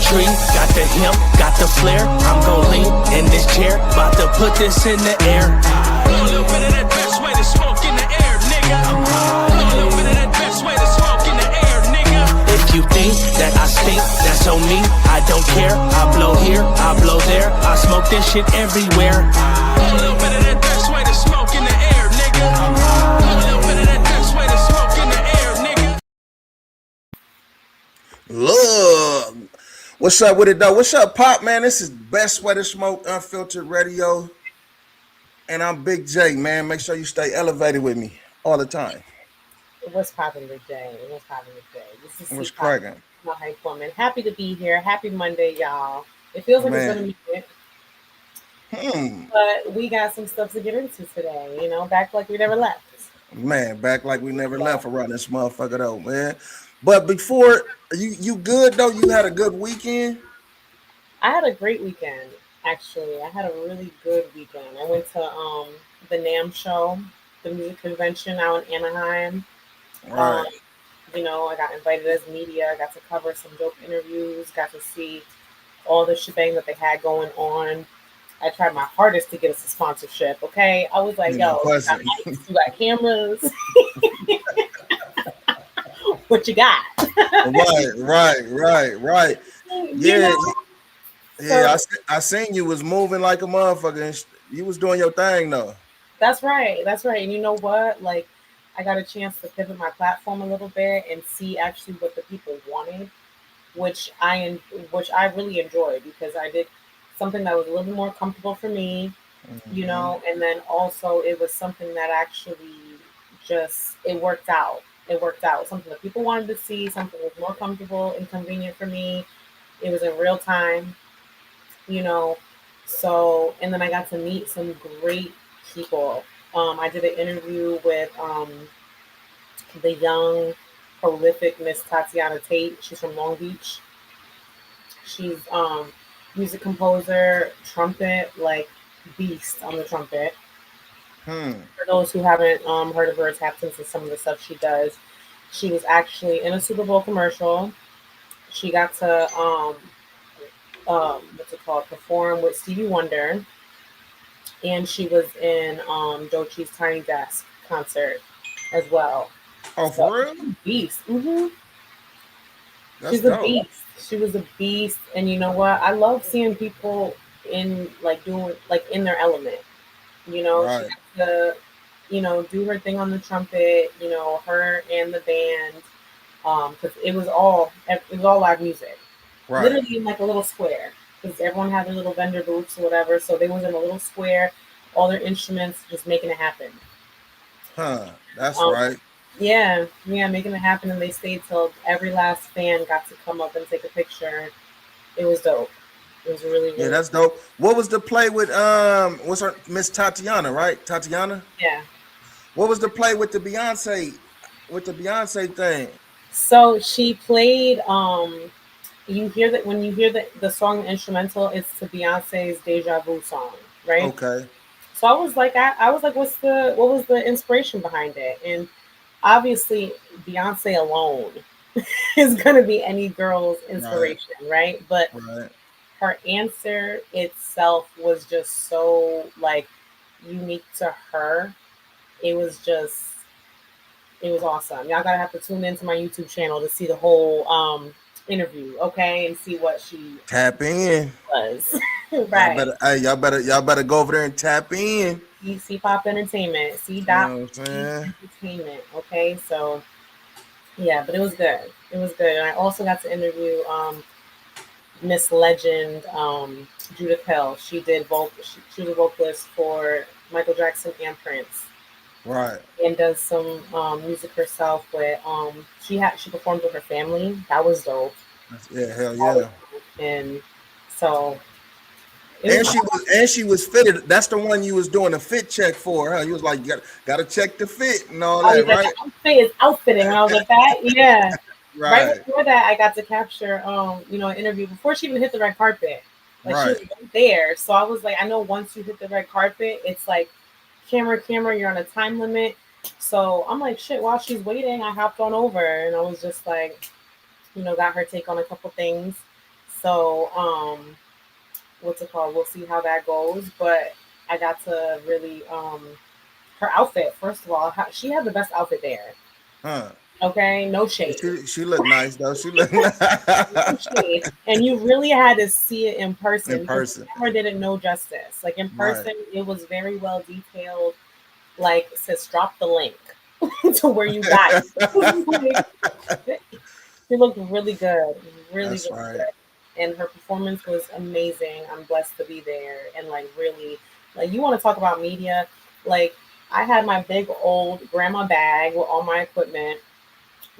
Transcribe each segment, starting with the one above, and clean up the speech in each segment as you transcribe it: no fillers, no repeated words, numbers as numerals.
tree, got the hemp, got the flare. I'm gon' lean in this chair, about to put this in the air. A little bit of that best way to smoke in the air, nigga. A little bit of that best way to smoke in the air, nigga. If you think that I stink, that's on me. I don't care. I blow here, I blow there. I smoke this shit everywhere. A little bit of that best way to smoke in the air, nigga. A little bit of that best way to smoke in the air, nigga. Look, what's up with it though? What's up, Pop, man? This is Best Way to Smoke Unfiltered Radio, and I'm Big J, man. Make sure you stay elevated with me all the time. What's poppin' with Jay? What's poppin' with Jay? This is What's cracking? My hype woman. Happy to be here. Happy Monday, y'all. It feels like it's gonna be quick. But we got some stuff to get into today, you know, back like we never left. Man, back like we never left around this motherfucker though, man. But before you good though, you had a good weekend? I had a great weekend, actually. I had a really good weekend. I went to the NAMM show, the music convention out in Anaheim. Right. You know, I got invited as media. I got to cover some dope interviews, got to see all the shebang that they had going on. I tried my hardest to get us a sponsorship, okay? I was like, yo, you got mics, you got cameras. What you got? Right. Yeah. You know? Yeah, I seen you was moving like a motherfucker and you was doing your thing though. That's right. And you know what? Like, I got a chance to pivot my platform a little bit and see actually what the people wanted, which I really enjoyed because I did something that was a little bit more comfortable for me, you know, and then also it was something that actually it worked out. Something that people wanted to see, something that was more comfortable and convenient for me. It was in real time, you know. So, and then I got to meet some great people. I did an interview with the young, prolific Miss Tatiana Tate. She's from Long Beach. She's music composer, trumpet, like beast on the trumpet. For those who haven't heard of her, tapped into some of the stuff she does. She was actually in a Super Bowl commercial. She got to perform with Stevie Wonder, and she was in Doechie's Tiny Desk concert as well. Oh, for real? Beast. That's She's dope. a beast. She was a beast, and you know what? I love seeing people in in their element. You know, Right. she got to, you know, do her thing on the trumpet. You know, her and the band, because it was all live music. Right. Literally in like a little square, because everyone had their little vendor booths or whatever. So they was in a little square, all their instruments, just making it happen. That's right. Yeah, making it happen, and they stayed till every last fan got to come up and take a picture. It was dope. It was really Yeah, that's dope. What was the play with what's her Miss Tatiana, right? Tatiana? Yeah. What was the play with the Beyonce thing? So she played you hear that when you hear the song instrumental, it's to Beyonce's Deja Vu song, right? Okay. So I was like, what was the inspiration behind it? And obviously Beyonce alone is gonna be any girl's inspiration, right? But her answer itself was just so like unique to her. It was awesome. Y'all gotta have to tune into my YouTube channel to see the whole interview, okay, and see what she tap in was. Right. Y'all better go over there and tap in. C Pop Entertainment, Entertainment. Okay, so yeah, but it was good. And I also got to interview Miss Legend, Judith Hill. She did she was a vocalist for Michael Jackson and Prince. Right. And does some music herself with she performed with her family. That was dope. Yeah, hell yeah. And so she was fitted. That's the one you was doing a fit check for, huh? You was like, gotta check the fit and all that, right? The outfit is outfitting. And I was like, that, yeah. Right before that, I got to capture an interview before she even hit the red carpet. Like right. She was right there. So I was like, I know once you hit the red carpet, it's like camera, you're on a time limit. So I'm like, shit, while she's waiting, I hopped on over and I was just like, got her take on a couple things, So, what's it called? We'll see how that goes. But I got to really her outfit. First of all, she had the best outfit there. Huh? Okay, no shade. She looked nice though. She looked No shade. And you really had to see it in in person because the person. camera didn't know justice. Like in Right. person, it was very well detailed. Like it says, drop the link to where you got it. Like, she looked really good, really, That's really right. good, and her performance was amazing. I'm blessed to be there, and like really, like you want to talk about media, like I had my big old grandma bag with all my equipment,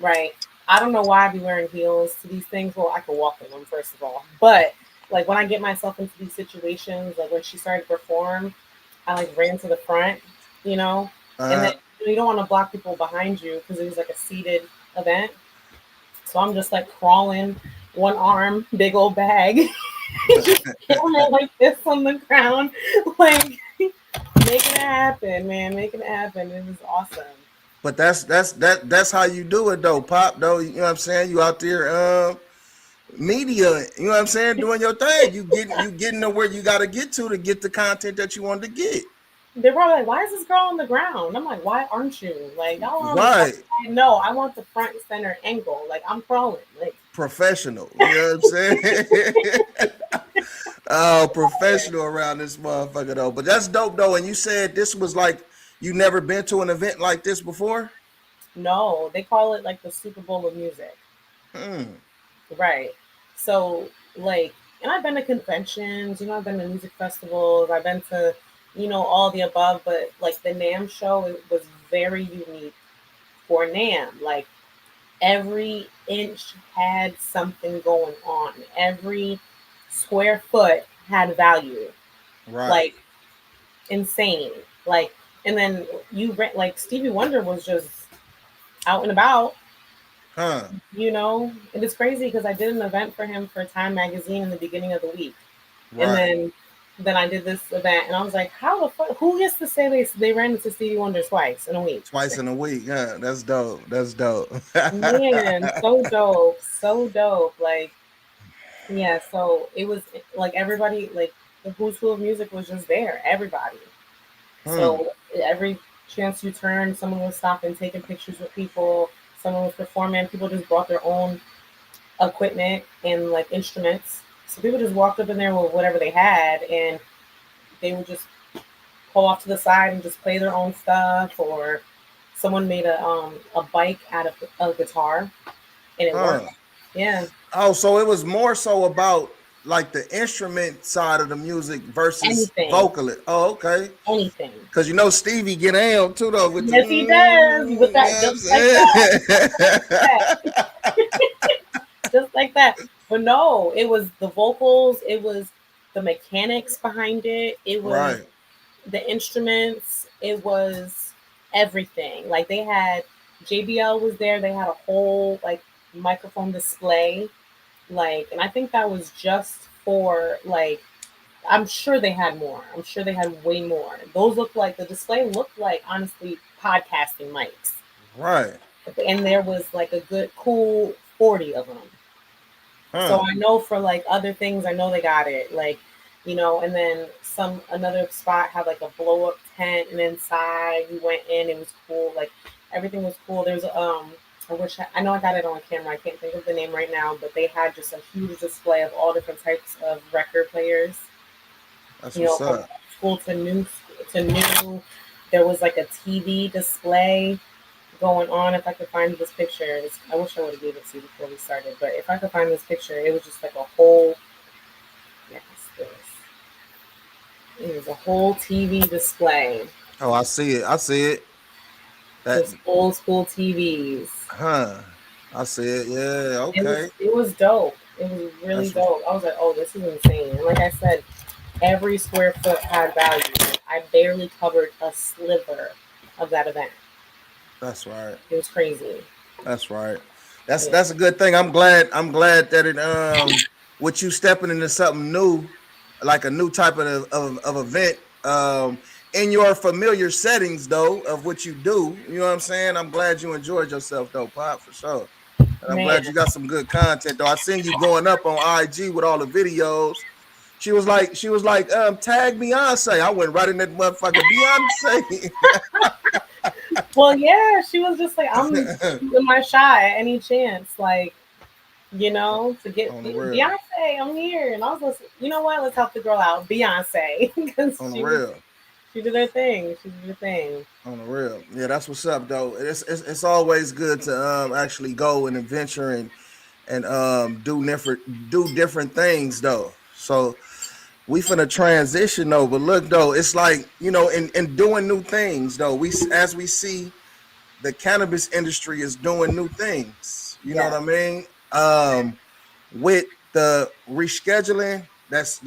right? I don't know why I be wearing heels to these things. Well, I could walk in them first of all, but like when I get myself into these situations, like when she started to perform, I like ran to the front, you know, and then Uh, you don't want to block people behind you because it was like a seated event. So I'm just like crawling, one arm, big old bag, just killing like this on the ground, like making it happen, man, making it happen. It was awesome. but that's how you do it though, Pop. Though you know what I'm saying. You out there, media. You know what I'm saying, doing your thing. You getting to where you got to get the content that you want to get. They're probably like, "Why is this girl on the ground?" I'm like, "Why aren't you? Like, y'all are on the side." Right. No, I want the front center angle. Like, I'm crawling. Like, Professional. You know what I'm saying? Oh, professional around this motherfucker though. But that's dope though. And you said this was like you never been to an event like this before? no, they call it like the Super Bowl of music. Hmm. Right. So, like, and I've been to conventions, I've been to music festivals, I've been to, all the above, but like the NAM show, it was very unique for NAM. Like, every inch had something going on, every square foot had value, Right. like, insane. Like, and then you rent, like, Stevie Wonder was just out and about. Huh. And it's crazy because I did an event for him for Time Magazine in the beginning of the week, and Right. then I did this event, and I was like, how the fuck? Who gets to say they ran into Stevie Wonder twice in a week? Twice in a week. Yeah, that's dope. That's dope. Man, so dope, so dope. Like, yeah, so it was like everybody, like the who's who of music was just there, everybody. Hmm. So every chance you turn, someone was stopping, taking pictures with people. Someone was performing. People just brought their own equipment and like instruments. So people just walked up in there with whatever they had, and they would just pull off to the side and just play their own stuff. Or someone made a bike out of a guitar, and it worked. Huh. Yeah, Oh, so it was more so about like the instrument side of the music versus anything, vocalist. Oh, okay. anything. Cause you know Stevie get down too though with the Yes, he does with you that, know just like that, what that, I'm saying? just like that. But no, it was the vocals. It was the mechanics behind it. It was Right. the instruments. It was everything. Like they had JBL was there. They had a whole like microphone display. Like, and I think that was just for like. I'm sure they had more. I'm sure they had way more. Those looked like the display looked like honestly podcasting mics, Right. and there was like a good cool 40 of them. So Huh. I know for like other things, I know they got it. Like, and then another spot had like a blow up tent, and inside we went in, it was cool. Like everything was cool. There's I know I got it on camera. I can't think of the name right now, but they had just a huge display of all different types of record players. That's what's From up. school to new. There was like a TV display going on. If I could find this picture, I wish I would have gave it to you before we started. But if I could find this picture, it was just like a whole. Yes, this. It was a whole TV display, Oh, I see it. I see it. That just old school TVs. huh. I see it. Yeah, It okay. was it was dope. It was really That's what's dope. I was like, oh, this is insane. And like I said, every square foot had value. I barely covered a sliver of that event. that's right. It was crazy. That's right. Yeah. That's a good thing. I'm glad that it with you stepping into something new, like a new type of event, in your familiar settings though of what you do. You know what I'm saying? I'm glad you enjoyed yourself though, Pop, for sure. And I'm Man. glad you got some good content though. I seen you blowing up on IG with all the videos. She was like, tag Beyonce. I went right in that motherfucker Beyonce. Well, yeah, she was just like, I'm shooting my shot at any chance, like, to get On the real. Beyonce, I'm here. And I was just, you know what? Let's help the girl out, Beyonce, because On the real. she did her thing. She did her thing. On the real. Yeah, that's what's up though. It's always good to actually go and adventure and do different things though. So we finna transition though, but look though, it's like, in doing new things though, as we see the cannabis industry is doing new things. You know Yeah. what I mean? With the rescheduling that's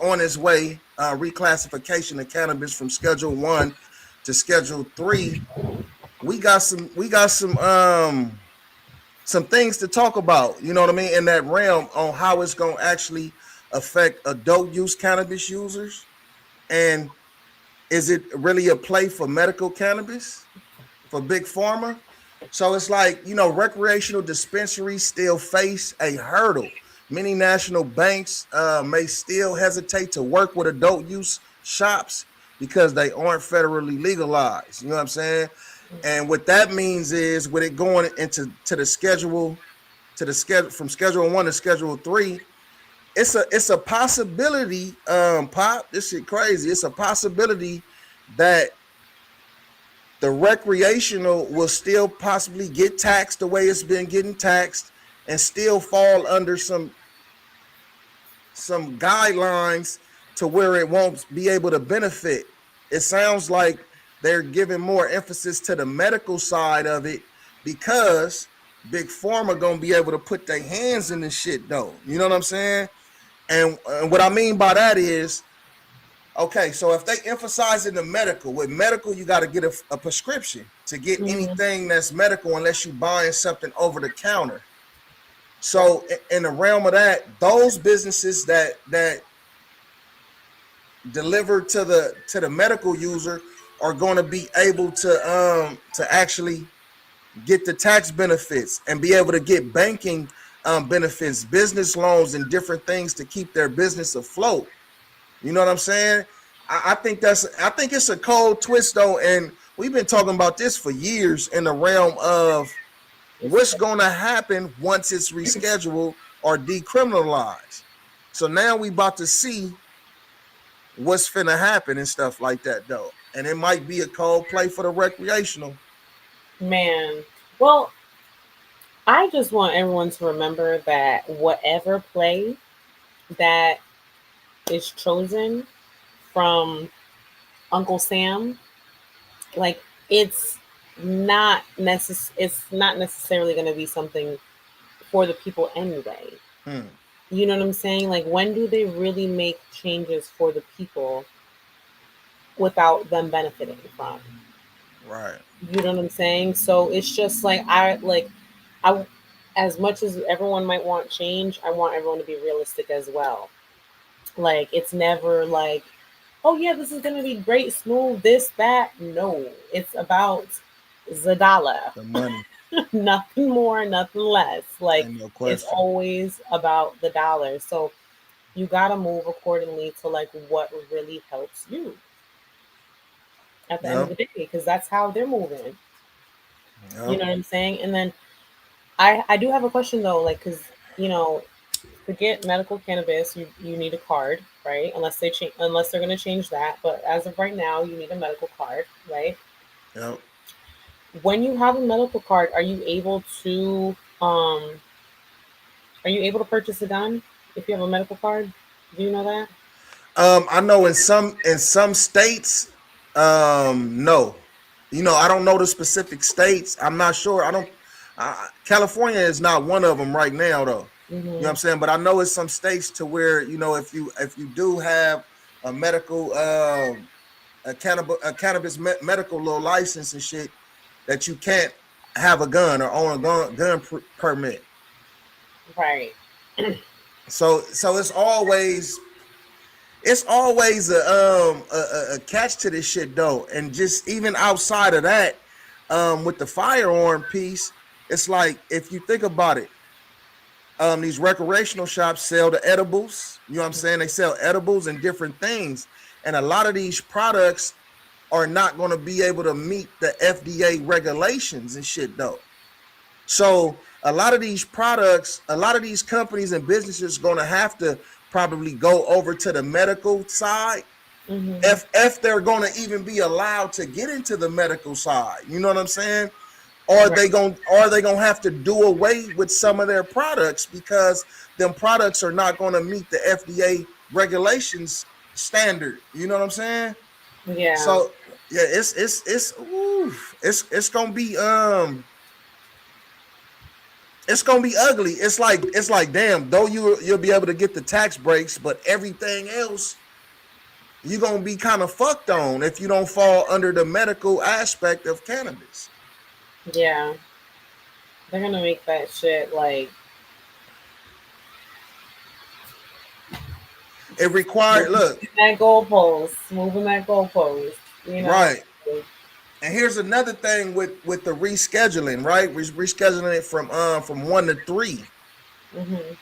on its way, reclassification of cannabis from Schedule 1 to Schedule 3, we got some things to talk about, you know what I mean, in that realm on how it's gonna actually affect adult use cannabis users, and is it really a play for medical cannabis for big pharma? So it's like, recreational dispensaries still face a hurdle. Many national banks may still hesitate to work with adult use shops because they aren't federally legalized. You know what I'm saying? And what that means is, with it going into the schedule from Schedule 1 to Schedule 3, it's a possibility. Pop, this shit crazy. It's a possibility that the recreational will still possibly get taxed the way it's been getting taxed, and still fall under some guidelines to where it won't be able to benefit. It sounds like they're giving more emphasis to the medical side of it, because big pharma gonna be able to put their hands in this shit though. You know what I'm saying? And what I mean by that is, okay, so if they emphasize in the medical, with medical, you got to get a prescription to get anything that's medical, unless you're buying something over the counter. So in the realm of that, those businesses that deliver to the medical user are going to be able to actually get the tax benefits and be able to get banking benefits, business loans, and different things to keep their business afloat. You know what I'm saying? I think it's a cold twist though, and we've been talking about this for years in the realm of what's going to happen once it's rescheduled or decriminalized. So now we about to see what's finna happen and stuff like that though, and it might be a cold play for the recreational. Man. Well, I just want everyone to remember that whatever play that is chosen from Uncle Sam, like, it's not necessarily going to be something for the people anyway. You know what I'm saying? Like, when do they really make changes for the people without them benefiting from? Right. You know what I'm saying? So it's just like, I as much as everyone might want change, I want everyone to be realistic as well. Like, it's never like, oh yeah, this is gonna be great, smooth, this, that. No, it's about the dollar. The money. Nothing more, nothing less. Like, Ain't no it's question. always about the dollar. So you gotta move accordingly to like what really helps you at the end of the day, because that's how they're moving. You know what I'm saying? And then I do have a question though, like, because to get medical cannabis, you need a card, right? Unless they're going to change that, but as of right now, you need a medical card, right? Yep. When you have a medical card, are you able to purchase a gun if you have a medical card? Do you know that? I know in some states, no. I don't know the specific states. I'm not sure. I don't. California is not one of them right now, though. You know what I'm saying? But I know it's some states to where, if you do have a medical a cannabis medical little license and shit, that you can't have a gun or own a gun permit. Right. So it's always a catch to this shit though, and just even outside of that, with the firearm piece, it's like, if you think about it, these recreational shops sell the edibles. You know what I'm saying? They sell edibles and different things. And a lot of these products are not going to be able to meet the FDA regulations and shit though. So a lot of these products, a lot of these companies and businesses are going to have to probably go over to the medical side, if they're going to even be allowed to get into the medical side. You know what I'm saying? Or Right. they gonna have to do away with some of their products because them products are not going to meet the FDA regulations standard. You know what I'm saying? Yeah. So yeah, it's gonna be it's gonna be ugly. It's like damn, though you'll be able to get the tax breaks, but everything else you're gonna be kind of fucked on if you don't fall under the medical aspect of cannabis. Yeah. They're gonna make that shit like It required moving look that goalpost, moving that goalpost. You know. right. And here's another thing with the rescheduling, right? Rescheduling it from 1 to 3. Mm-hmm.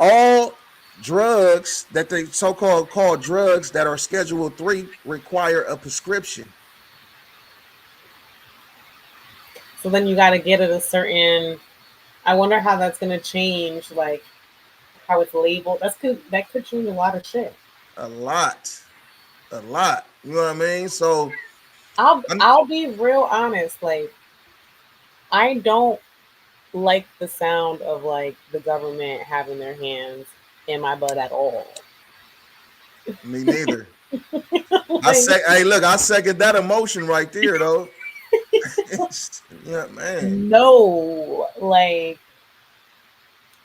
All drugs that they so-called called drugs that are Schedule 3 require a prescription. So then you got to get it a certain. I wonder how that's gonna change, like how it's labeled. That could change a lot of shit. A lot, a lot. You know what I mean? So I'm I'll be real honest. Like I don't like the sound of like the government having their hands in my butt at all. me neither. Like Hey, look, I second that emotion right there, though. Yeah, man. no, like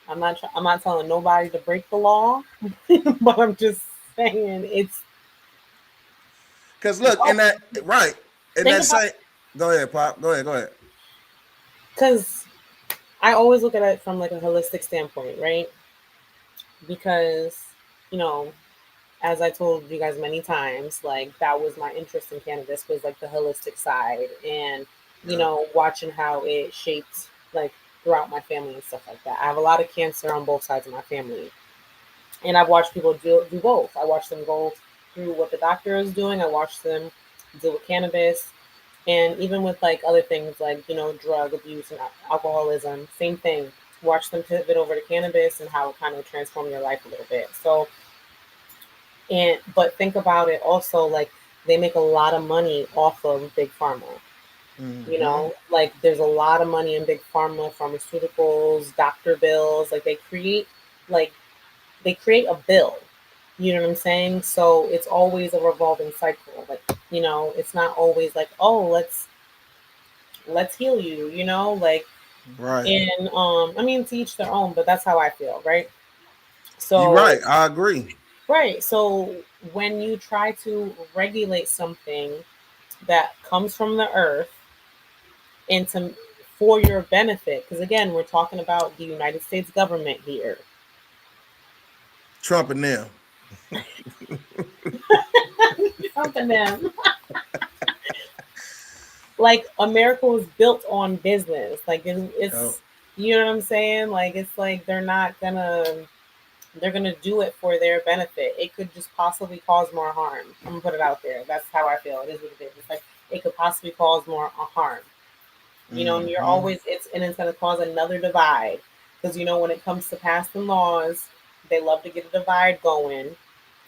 I'm not telling nobody to break the law, but I'm just saying it's Cause look, in no. that right, in Think that about same. Go ahead, Pop. Go ahead. Go ahead. because I always look at it from like a holistic standpoint, right? Because you know, as I told you guys many times, like that was my interest in cannabis was like the holistic side and Yeah. watching how it shaped like throughout my family and stuff like that. I have a lot of cancer on both sides of my family. And I've watched people do both. I watched them go through what the doctor is doing. I watched them deal with cannabis and even with like other things like, drug abuse and alcoholism, same thing. Watch them pivot over to cannabis and how it kind of transformed their life a little bit. So but think about it also like they make a lot of money off of big pharma. Mm-hmm. Like there's a lot of money in big pharma, pharmaceuticals, doctor bills. Like like they create a bill. You know what I'm saying? So it's always a revolving cycle. Like, it's not always like, oh, let's heal you, like Right. and I mean to each their own, but that's how I feel, right? You're So right. I agree. right. So when you try to regulate something that comes from the earth into for your benefit, because again, we're talking about the United States government here. Trump and them. Something them. Like America was built on business. Like Oh, it's you know what I'm saying? Like it's like they're gonna do it for their benefit. It could just possibly cause more harm. I'm gonna put it out there. That's how I feel. It is what it is. It's like it could possibly cause more harm. And you're mm-hmm. always it's gonna cause another divide. Because when it comes to passing laws, they love to get a divide going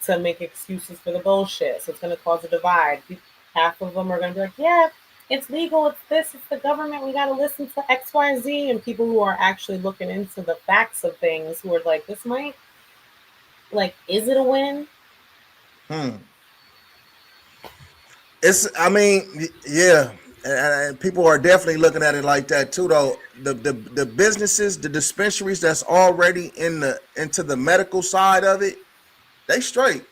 to make excuses for the bullshit. So it's gonna cause a divide. Half of them are gonna be like, yeah, it's legal, it's this, it's the government, we gotta listen to XYZ, and people who are actually looking into the facts of things who are like, this might like, is it a win? Hmm. I mean, yeah, and people are definitely looking at it like that too. Though the businesses, the dispensaries that's already into the medical side of it, they straight.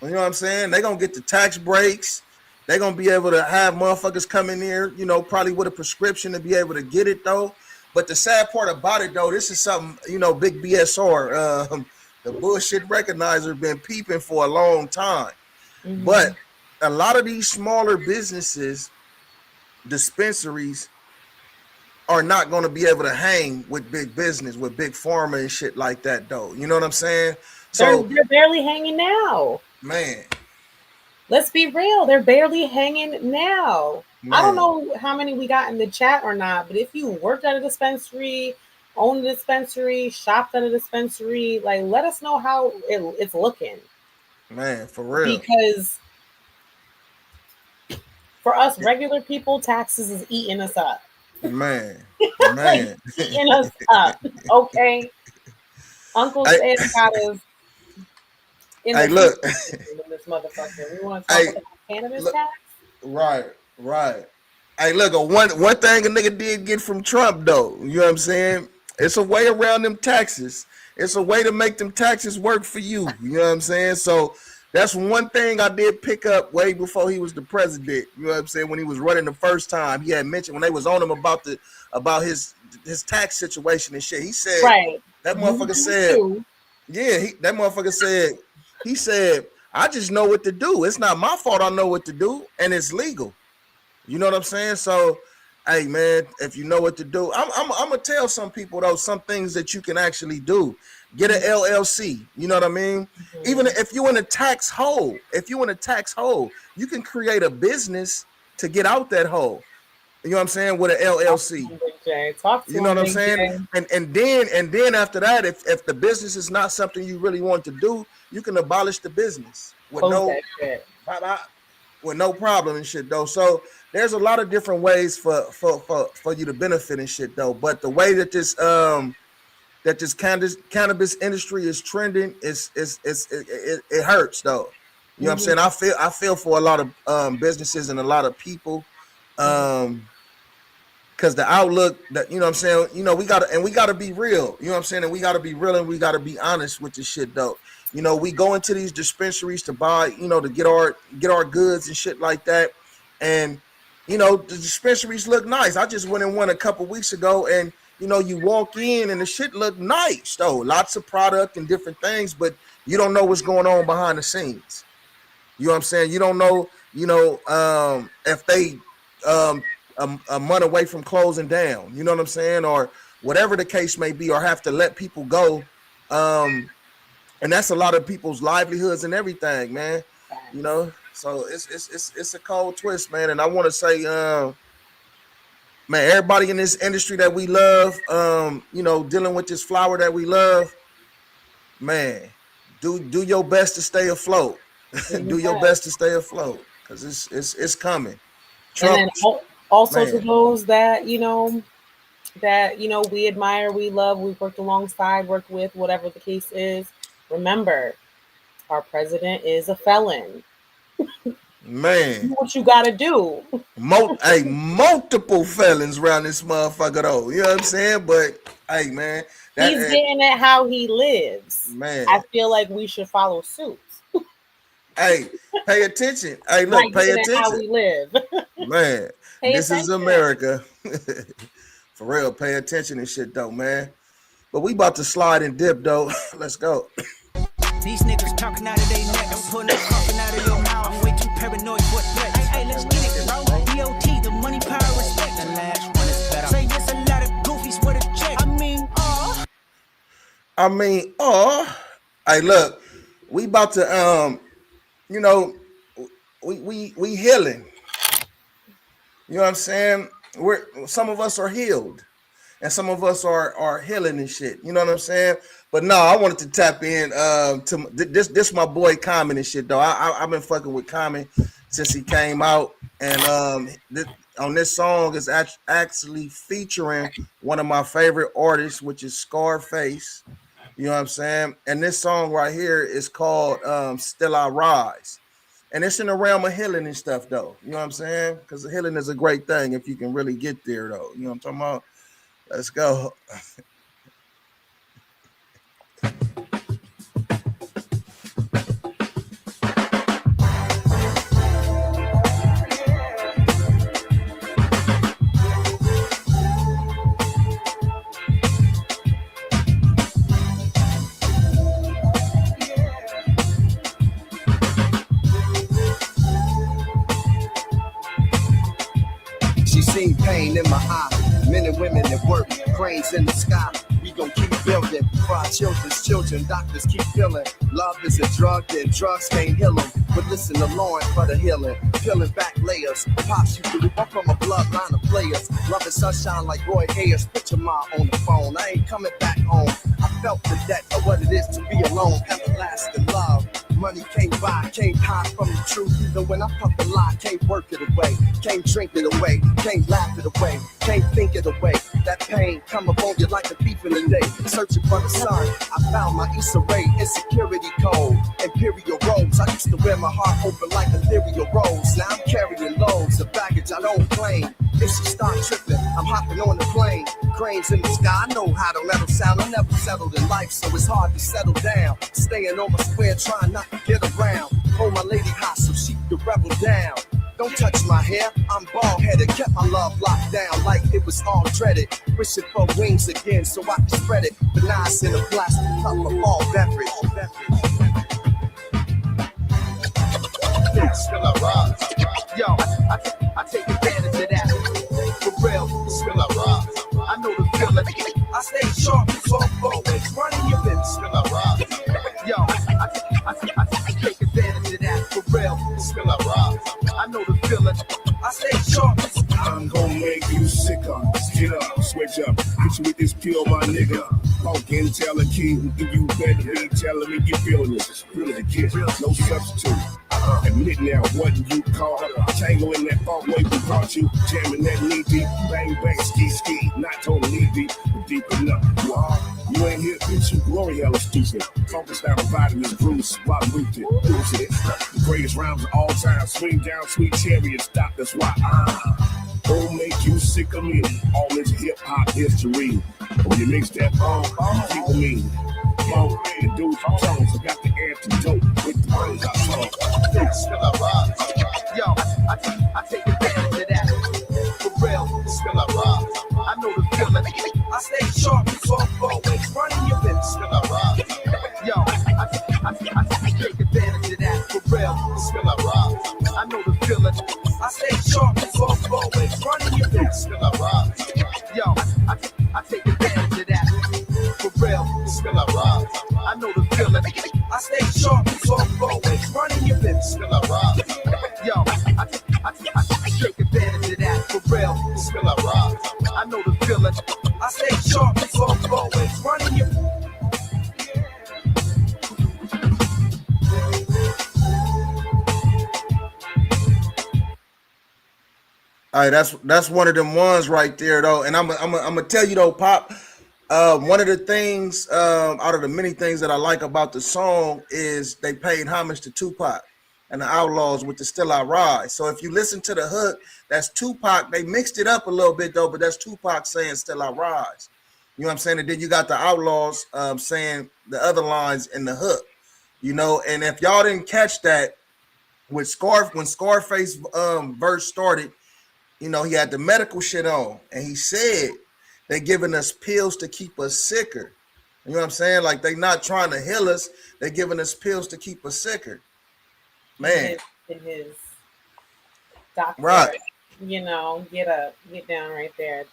You know what I'm saying? They gonna get the tax breaks. They gonna be able to have motherfuckers come in here, probably with a prescription to be able to get it though. But the sad part about it though, this is something Big BSR, the bullshit recognizer, been peeping for a long time. Mm-hmm. But a lot of these smaller businesses, dispensaries, are not going to be able to hang with big business, with big pharma and shit like that, though. You know what I'm saying? So, They're barely hanging now. man, Let's be real. They're barely hanging now. I don't man, know how many we got in the chat or not, but if you worked at a dispensary, owned a dispensary, shopped at a dispensary, like let us know how it's looking. man, for real. Because for us regular people, taxes is eating us up. Man, Like man. eating us up. Okay. Uncle Hey, Sam got us in hey, the look. in this motherfucker. We want to talk Hey, about cannabis look. tax? Right, right. Hey, look, one thing a nigga did get from Trump though, you know what I'm saying? It's a way around them taxes. It's a way to make them taxes work for you. You know what I'm saying? So that's one thing I did pick up way before he was the president. You know what I'm saying? When he was running the first time, he had mentioned when they was on him about his tax situation and shit. He said Right. that You motherfucker do said, too. yeah, that motherfucker said, he said, I just know what to do. It's not my fault I know what to do, and it's legal. You know what I'm saying? So, hey man, if you know what to do, I'm gonna tell some people though some things that you can actually do. Get an LLC. You know what I mean? Even if you're in a tax hole, you can create a business to get out that hole. You know what I'm saying? With an Talk LLC. to him, Big J. Talk You to know him, what I'm Big saying? J. And then after that, if the business is not something you really want to do, you can abolish the business with Close no that shit. with no problem and shit though. So there's a lot of different ways for you to benefit and shit though. But the way that this cannabis industry is trending it hurts though. You know what I'm saying? I feel for a lot of businesses and a lot of people. Because the outlook that, you know what I'm saying, we gotta be real, you know what I'm saying, and we gotta be real and we gotta be honest with this shit though. We go into these dispensaries to buy, to get our goods and shit like that. And the dispensaries look nice. I just went in one a couple weeks ago, and you walk in and the shit look nice though. Lots of product and different things, but you don't know what's going on behind the scenes. You know what I'm saying? You don't know, if they a month away from closing down, you know what I'm saying, or whatever the case may be, or have to let people go. And that's a lot of people's livelihoods and everything, man. So it's a cold twist, man. And I want to say, man, everybody in this industry that we love, dealing with this flower that we love, man, do your best to stay afloat. Do your best to stay afloat, because it's coming. And Trump, then also to man, those that we admire, we love, we've worked alongside, worked with, whatever the case is. Remember, our president is a felon. man. Do what you gotta do. Multiple felons around this motherfucker though. You know what I'm saying? But hey, man, He's getting at how he lives. Man, I feel like we should follow suit. Hey, pay attention. Hey, look, pay attention. How we live. Man, this attention. is America. For real, pay attention and shit though, man. But we about to slide and dip though. Let's go. These niggas talking out of their neck. I'm pulling that coughing out of your mouth. I'm way too paranoid for threats. Hey, let's get it, bro. DOT, the money, power, respect. The last one is better. Say there's a lot of goofies with a check. Hey, look, we about to we healing. You know what I'm saying? Some of us are healed, and some of us are healing and shit. You know what I'm saying? But no, I wanted to tap in to this my boy Common and shit though. I've been fucking with Common since he came out, and on this song is actually featuring one of my favorite artists, which is Scarface. You know what I'm saying? And this song right here is called Still I Rise. And it's in the realm of healing and stuff, though. You know what I'm saying? Because healing is a great thing if you can really get there, though. You know what I'm talking about? Let's go. Seen pain in my eye, Men and women that work, cranes in the sky. We gon' keep building for our children's children. Doctors keep feeling love is a drug, then drugs can't heal them. But listen to Lauren for the healing, peeling back layers. Pops, you grew up from a bloodline of players. Love is sunshine like Roy Ayers. Put your mom on the phone. I ain't coming back home. I felt the debt of what it is to be alone. Everlasting love. Money can't buy, can't hide from the truth. Even when I fuck a lie, can't work it away, can't drink it away, can't laugh it away, can't think it away. That pain come upon you like a thief in the day. Searching for the sun, I found my Issa Rae insecurity code. Imperial robes, I used to wear my heart open like ethereal rose. Now I'm carrying loads of baggage I don't claim. If she start tripping, I'm hopping on the plane. Cranes in the sky, I know how to metal sound. I never settled in life, so it's hard to settle down. Staying on my square, trying not to get around. Hold my lady hot so she can rebel down. Don't touch my hair, I'm bald-headed. Kept my love locked down like it was all dreaded. Wishing for wings again so I can spread it. But now it's in a plastic cup of all beverage. Still I rise. Yo, I take advantage of that. For real, still I rise. I know the feeling. I stay sharp, so I'm always running your lips. Still I rise. Yo, I take advantage of that. For real, still I rise. I know the feeling. I stay sharp. I'm gonna make you sicker. Get up, switch up. Hit you with this pill, my nigga. Pumpkin, tell a king, you better be telling me you feeling this. Really the kid, no substitute. Admit now, what you call tango in that funk way we caught you. Jamming that knee deep, bang bang, ski ski. Not totally knee deep, but deep enough. You are. You ain't here, bitch, you glory hella stupid. Focus down on vitamins, Bruce, while rooted. Lose it. The greatest rhymes of all time. Swing down, sweet chariot, stop, that's why don't make you sick of me. All this hip hop history. When you mix that people mean. And dudes from tones, I got the antidote with the words I talk. Still I rise. Yo, I take advantage of that. For real, Still I rise. I know the feeling. I stay sharp, so I'm always running your lips. Still I rise. Yo, I take advantage of that. For real, Still I rise. I know the feeling. I stay sharp, so I'm always running your lips. Still I rise. Yo, I take advantage of that. For real, Still I rise. I know the feeling. I stay sharp, so I'm always running your lips. Still I rise. Yo, I take advantage of that. For real, Still I rise. I know the feeling. I stay sharp, so I'm always running your lips. All right, that's one of them ones right there, though. And I'm gonna tell you though, Pop. One of the things out of the many things that I like about the song is they paid homage to Tupac and the Outlaws with the Still I Rise. So if you listen to the hook, that's Tupac. They mixed it up a little bit though, but that's Tupac saying Still I Rise. You know what I'm saying? And then you got the Outlaws saying the other lines in the hook. You know, and if y'all didn't catch that, when Scarface verse started, you know, he had the medical shit on, and he said they're giving us pills to keep us sicker. You know what I'm saying? Like they not trying to heal us, they're giving us pills to keep us sicker. Man, in his doctor, right? You know, get down right there.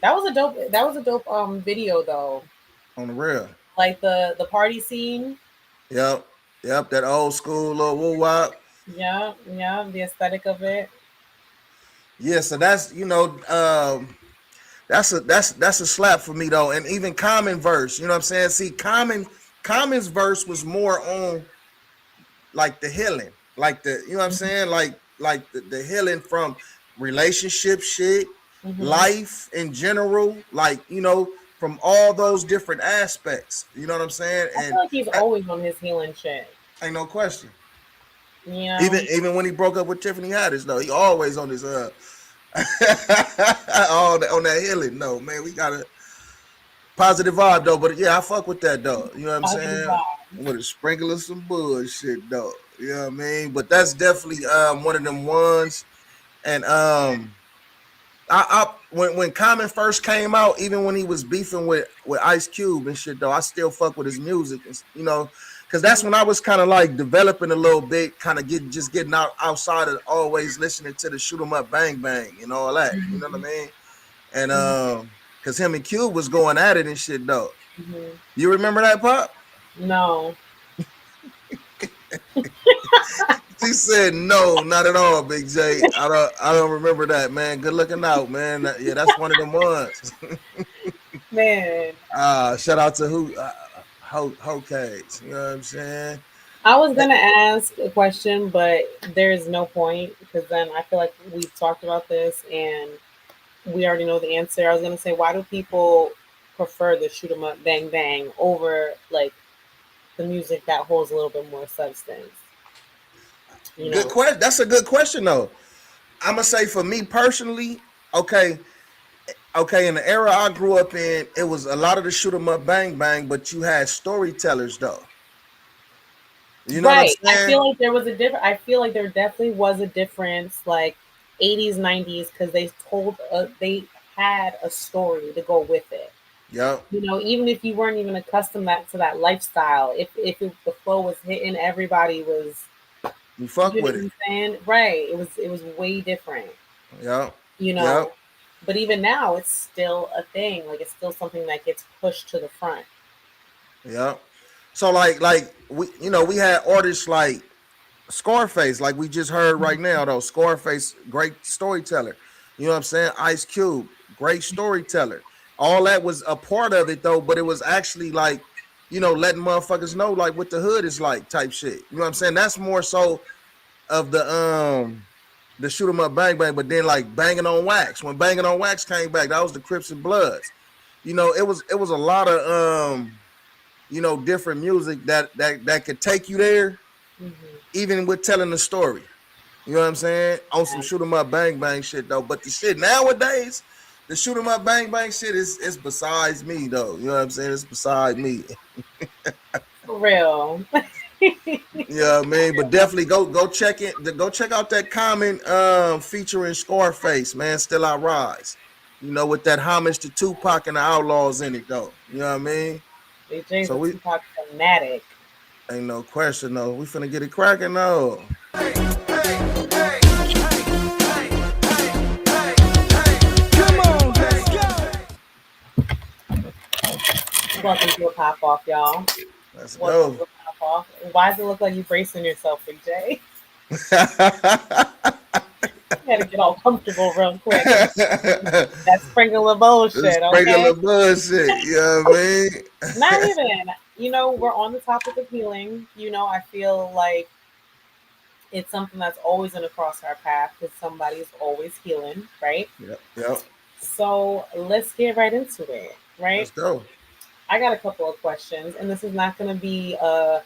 That was a dope video though. On the real, like the party scene. Yep, that old school little woo wop. Yeah, the aesthetic of it. Yeah, so that's, you know, that's a slap for me though. And even Common verse, you know what I'm saying? See, Common's verse was more on like the healing, like the, you know what I'm saying? Like the healing from relationship shit, life in general, like, you know, from all those different aspects. You know what I'm saying? I feel like he's always on his healing shit. Ain't no question. Yeah. Even when he broke up with Tiffany Haddish, though, he always on his on that healing. No, man, we got a positive vibe though. But yeah, I fuck with that though. You know what I'm saying? With a sprinkle of some bullshit though. You know what I mean? But that's definitely one of them ones. And when Common first came out, even when he was beefing with Ice Cube and shit though, I still fuck with his music. You know. Because that's when I was kind of like developing a little bit, kind of getting outside of always listening to the shoot 'em up, bang bang, and all that. You know what I mean? and because him and Cube was going at it and shit though. Mm-hmm. You remember that, Pop? No. She said no, not at all, Big J. I don't remember that, man. Good looking out, man. Yeah, that's one of them ones. Man. Shout out to Cage. You know what I'm saying? I was gonna ask a question, but there's no point because then I feel like we've talked about this and we already know the answer. I was gonna say, why do people prefer the shoot 'em up, bang bang over like the music that holds a little bit more substance? You know? Good question. That's a good question, though. I'm gonna say for me personally, okay. In the era I grew up in, it was a lot of the shoot 'em up, bang bang, but you had storytellers though. You know Right. what I'm saying? I feel like there was a different. I feel like there definitely was a difference, like 80s, 90s, because they had a story to go with it. Yep. You know, even if you weren't even accustomed to that lifestyle, if the flow was hitting, everybody was. You fuck You know with what it. I'm saying? Right. It was way different. Yep. You know. Yep. But even now, it's still a thing. Like it's still something that gets pushed to the front. Yep. So like we had artists like Scarface, like we just heard right now, though. Scarface, great storyteller. You know what I'm saying? Ice Cube, great storyteller. All that was a part of it though, but it was actually like, letting motherfuckers know like what the hood is like type shit. You know what I'm saying? That's more so of the shoot 'em up bang bang, but then like Banging on Wax. When Banging on Wax came back, that was the Crips and Bloods. It was a lot of different music that could take you there, even with telling the story. You know what I'm saying? On some shoot 'em up bang bang shit though. But the shit nowadays, the shoot 'em up bang bang shit is besides me though. You know what I'm saying? It's beside me. For real. Yeah, man. But definitely go check it. Go check out that Common featuring Scarface, man. Still I Rise. With that homage to Tupac and the Outlaws in it though. You know what I mean? AJ's So a we Tupac fanatic. ain't no question though. We finna get it cracking though. Welcome to a pop off, y'all. Let's Welcome go. to a pop off. Why does it look like you bracing yourself, Big J? You gotta get all comfortable real quick. That sprinkle of bullshit, okay? Sprinkle of bullshit. You know what I mean? Not even. We're on the topic of healing. I feel like it's something that's always going to cross our path because somebody's always healing, right? Yep. So let's get right into it, right? Let's go. I got a couple of questions, and this is not going to be a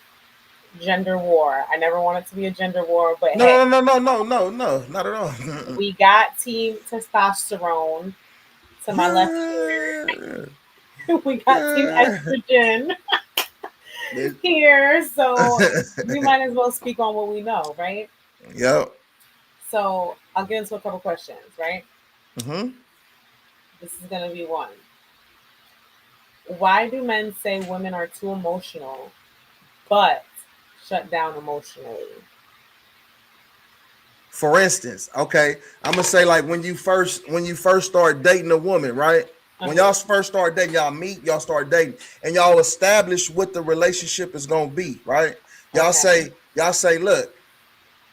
gender war. I never want it to be a gender war, but no, not at all. We got Team Testosterone to my left here. We got Team Estrogen here, so we might as well speak on what we know, right? Yep. So I'll get into a couple questions, right? Mm-hmm. This is going to be one. Why do men say women are too emotional, but shut down emotionally? For instance, okay, I'm gonna say like when you first start dating a woman, right? When y'all first start dating, y'all meet, y'all start dating, and y'all establish what the relationship is gonna be, right? Y'all say, look,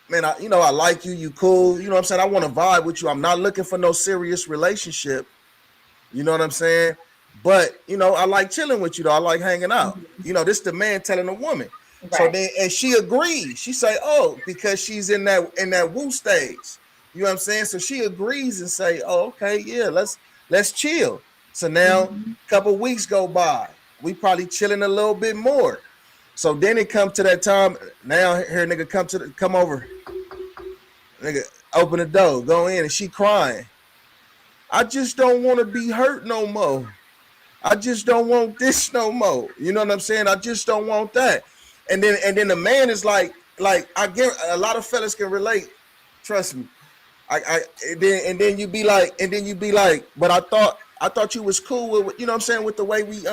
man, I like you, you cool, you know what I'm saying? I want to vibe with you. I'm not looking for no serious relationship. You know what I'm saying? But I like chilling with you though. I like hanging out. This the man telling the woman. Right. So then, and she agrees. She say, "Oh," because she's in that woo stage. You know what I'm saying? So she agrees and say, "Oh, okay, yeah, let's chill." So now, a couple weeks go by. We probably chilling a little bit more. So then it comes to that time. Now here, nigga, come over. Nigga, open the door, go in, and she crying. I just don't want to be hurt no more. I just don't want this no more. You know what I'm saying? I just don't want that. And then the man is like I get a lot of fellas can relate. Trust me. And then you be like, but I thought you was cool with, you know what I'm saying, with the way we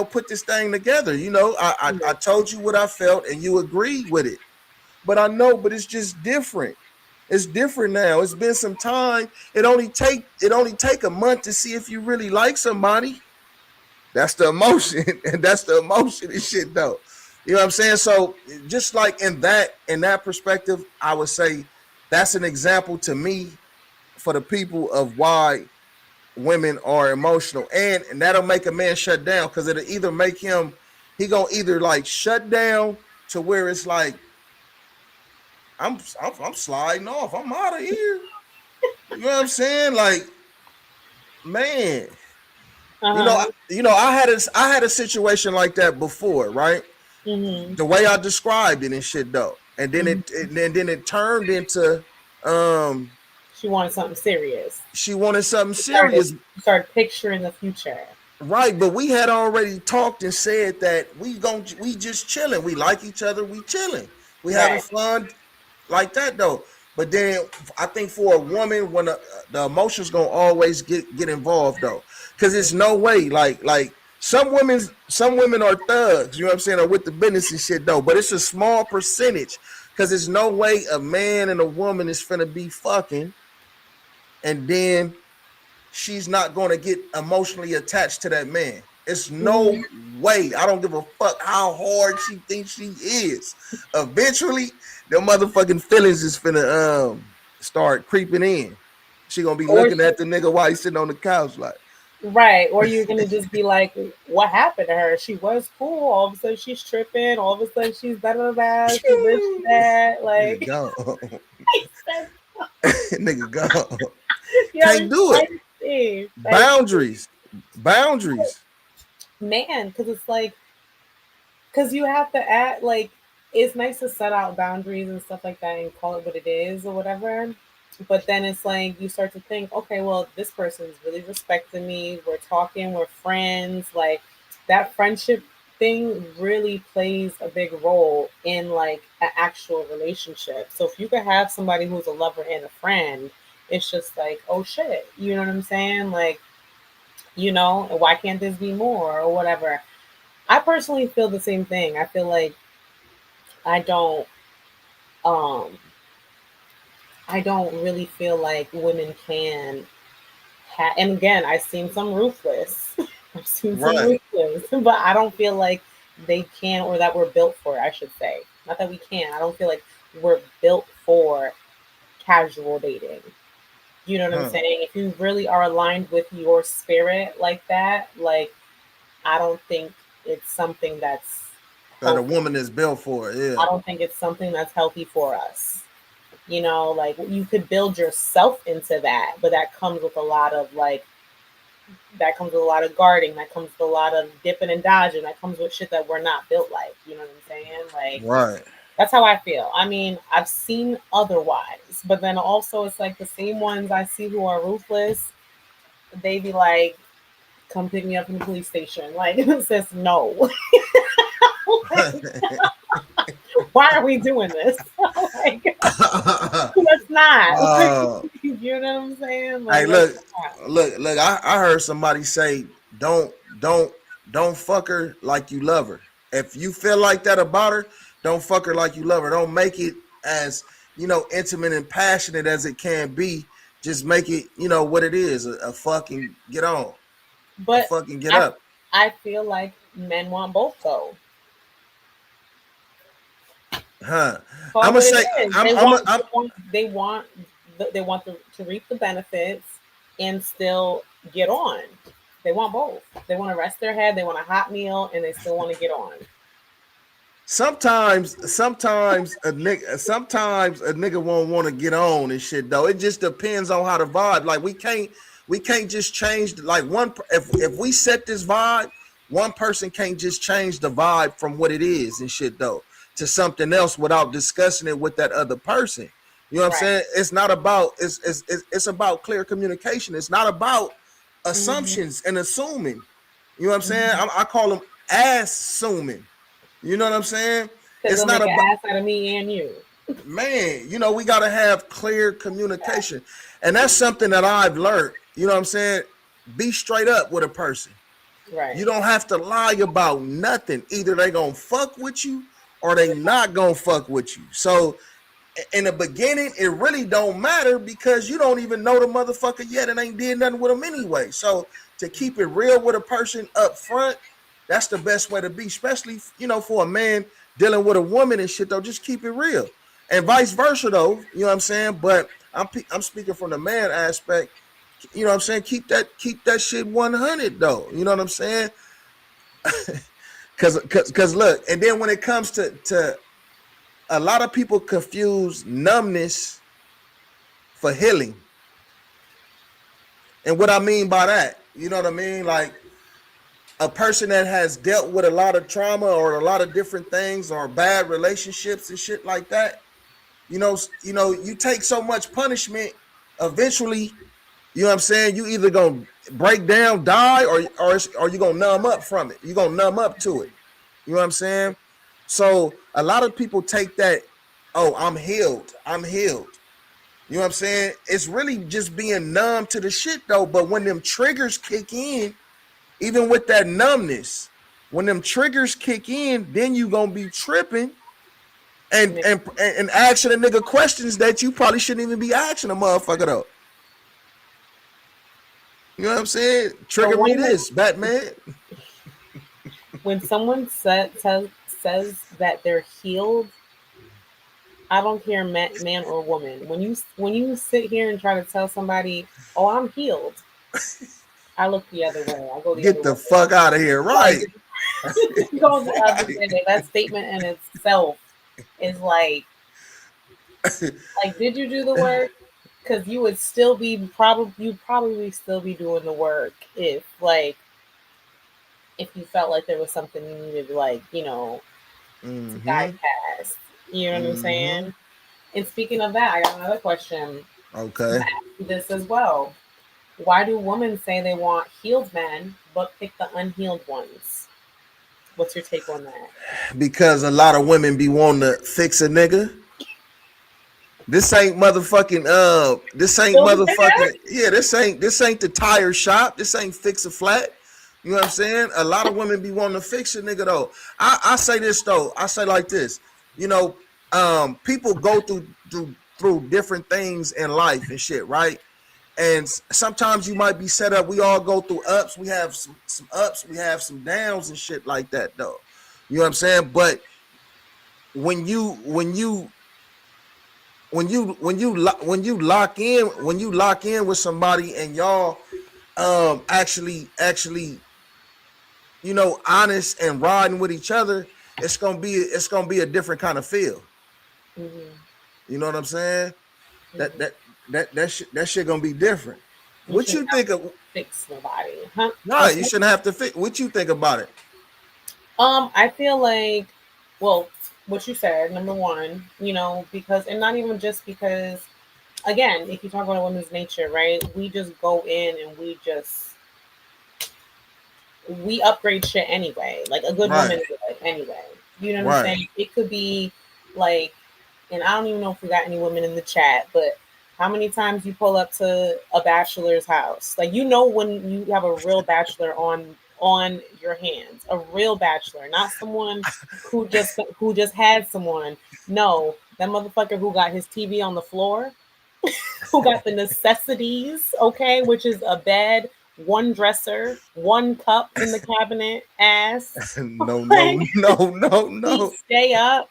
put this thing together. I told you what I felt and you agreed with it. But it's just different. It's different now. It's been some time. It only take a month to see if you really like somebody. That's the emotion, and that's the emotion and shit though. You know what I'm saying? So just like in that perspective, I would say that's an example to me for the people of why women are emotional, and that'll make a man shut down because it'll either make him he gonna either like shut down to where it's like I'm sliding off, I'm out of here. You know what I'm saying? Like, man, Uh-huh. I had a situation like that before, right? Mm-hmm. The way I described it and shit though, and then Mm-hmm. it turned into um She wanted something serious. she wanted something You started, serious. you started picturing the future. Right, but we had already talked and said that we just chilling. We like each other. We chilling. We having Right. fun like that though. But then I think for a woman, when the emotions gonna always get involved though, because it's no way like some women are thugs. You know what I'm saying? Or with the business and shit though. But it's a small percentage because there's no way a man and a woman is finna be fucking and then she's not going to get emotionally attached to that man. It's no Mm-hmm. way. I don't give a fuck how hard she thinks she is. Eventually, the motherfucking feelings is finna start creeping in. She gonna be Or looking at the nigga while he's sitting on the couch like, right. Or you're gonna just be like, what happened to her? She was cool. All of a sudden she's tripping. All of a sudden she's da da da. She this, she that. nigga Like gone. Nigga gone. yeah, Can't do it. like Boundaries. Boundaries. man, because it's like because you have to act like it's nice to set out boundaries and stuff like that and call it what it is or whatever. But then it's like you start to think, okay, well, this person's really respecting me. We're talking, we're friends. Like that friendship thing really plays a big role in like an actual relationship. So if you could have somebody who's a lover and a friend, it's just like, oh shit, you know what I'm saying? Like, why can't this be more or whatever? I personally feel the same thing. I feel like I don't um I don't really feel like women can and again, I've seen some ruthless. I've seen some Right. ruthless, but I don't feel like they can or that we're built for, I should say. Not that we can. I don't feel like we're built for casual dating. You know what I'm Huh. saying? If you really are aligned with your spirit like that, like I don't think it's something that's That a healthy. woman is built for. Yeah. I don't think it's something that's healthy for us. Like you could build yourself into that, but that comes with a lot of that comes with a lot of guarding, that comes with a lot of dipping and dodging, that comes with shit that we're not built like. You know what I'm saying? Like Right. that's how I feel. I mean, I've seen otherwise, but then also it's like the same ones I see who are ruthless, they be like, come pick me up from the police station. Like it says no. Like, why are we doing this? Like, let's not. uh, You know what I'm saying? Hey, Like, let's look, not. look. I heard somebody say, don't, don't fuck her like you love her. If you feel like that about her, don't fuck her like you love her. Don't make it as intimate and passionate as it can be. Just make it, what it is. A fucking get on, a But fucking get I, up, I feel like men want both though. huh? Call I'm it gonna what it say, is. I'm, They I'm, want, I'm, they want to reap the benefits and still get on. They want both. They want to rest their head. They want a hot meal, and they still want to get on. sometimes a nigga won't want to get on and shit though. It just depends on how the vibe. Like we can't just change like if we set this vibe, one person can't just change the vibe from what it is and shit though to something else without discussing it with that other person. You know what I'm Right. saying? It's not about it's about clear communication. It's not about Mm-hmm. assumptions and assuming. You know what I'm saying? Mm-hmm. I call them assuming. You know what I'm saying? Because It's they'll not make an about, ass out of me and you. man, we got to have clear communication. And that's something that I've learned. You know what I'm saying? Be straight up with a person. Right. You don't have to lie about nothing. Either they going to fuck with you or they not going to fuck with you. So in the beginning, it really don't matter because you don't even know the motherfucker yet and ain't did nothing with him anyway. So to keep it real with a person up front, that's the best way to be, especially, you know, for a man dealing with a woman and shit, though. Just keep it real. And vice versa, though. You know what I'm saying? But I'm speaking from the man aspect. You know what I'm saying? Keep that shit 100, though. You know what I'm saying? Cause look, and then when it comes to a lot of people confuse numbness for healing. And what I mean by that, you know what I mean? Like a person that has dealt with a lot of trauma or a lot of different things or bad relationships and shit like that, you take so much punishment, eventually, you know what I'm saying? You either gonna break down, die, or you gonna numb up from it. You're gonna numb up to it. You know what I'm saying? So a lot of people take that, oh, I'm healed. You know what I'm saying? It's really just being numb to the shit though. But when them triggers kick in, even with that numbness, when them triggers kick in, then you gonna be tripping and asking a nigga questions that you probably shouldn't even be asking a motherfucker though. You know what I'm saying? Trigger me this, Batman. When someone says that they're healed, I don't care man or woman. When you sit here and try to tell somebody, "Oh, I'm healed," I look the other way. I go the Get other the way. fuck out of here, right? Go the other way. That statement in itself is like, did you do the work? Because you would still be probably still be doing the work if you felt like there was something you needed, to guide past. You know what I'm saying? And speaking of that, I got another question. Okay. This as well. Why do women say they want healed men but pick the unhealed ones? What's your take on that? Because a lot of women be wanting to fix a nigga. This ain't motherfucking this ain't the tire shop. This ain't fix a flat. You know what I'm saying? A lot of women be wanting to fix a nigga though. I say this though. I say like this. You know, people go through different things in life and shit, right? And sometimes you might be set up. We all go through ups. We have some ups. We have some downs and shit like that though. You know what I'm saying? But when you lock in with somebody and y'all actually honest and riding with each other, it's gonna be a different kind of feel. Mm-hmm. You know what I'm saying? Mm-hmm. That shit gonna be different. What you think of? Fix nobody, huh? No, you shouldn't have to fix. What you think about it? I feel like, well, what you said, number one, because, and not even just because, again, if you talk about a woman's nature, right, we just go in and we upgrade shit anyway. Like a good woman is like anyway. You know what I'm saying? It could be like, and I don't even know if we got any women in the chat, but how many times you pull up to a bachelor's house? Like, when you have a real bachelor on your hands, a real bachelor, not someone who just had someone. No, that motherfucker who got his TV on the floor, who got the necessities, okay, which is a bed, one dresser, one cup in the cabinet, ass. No. Stay up.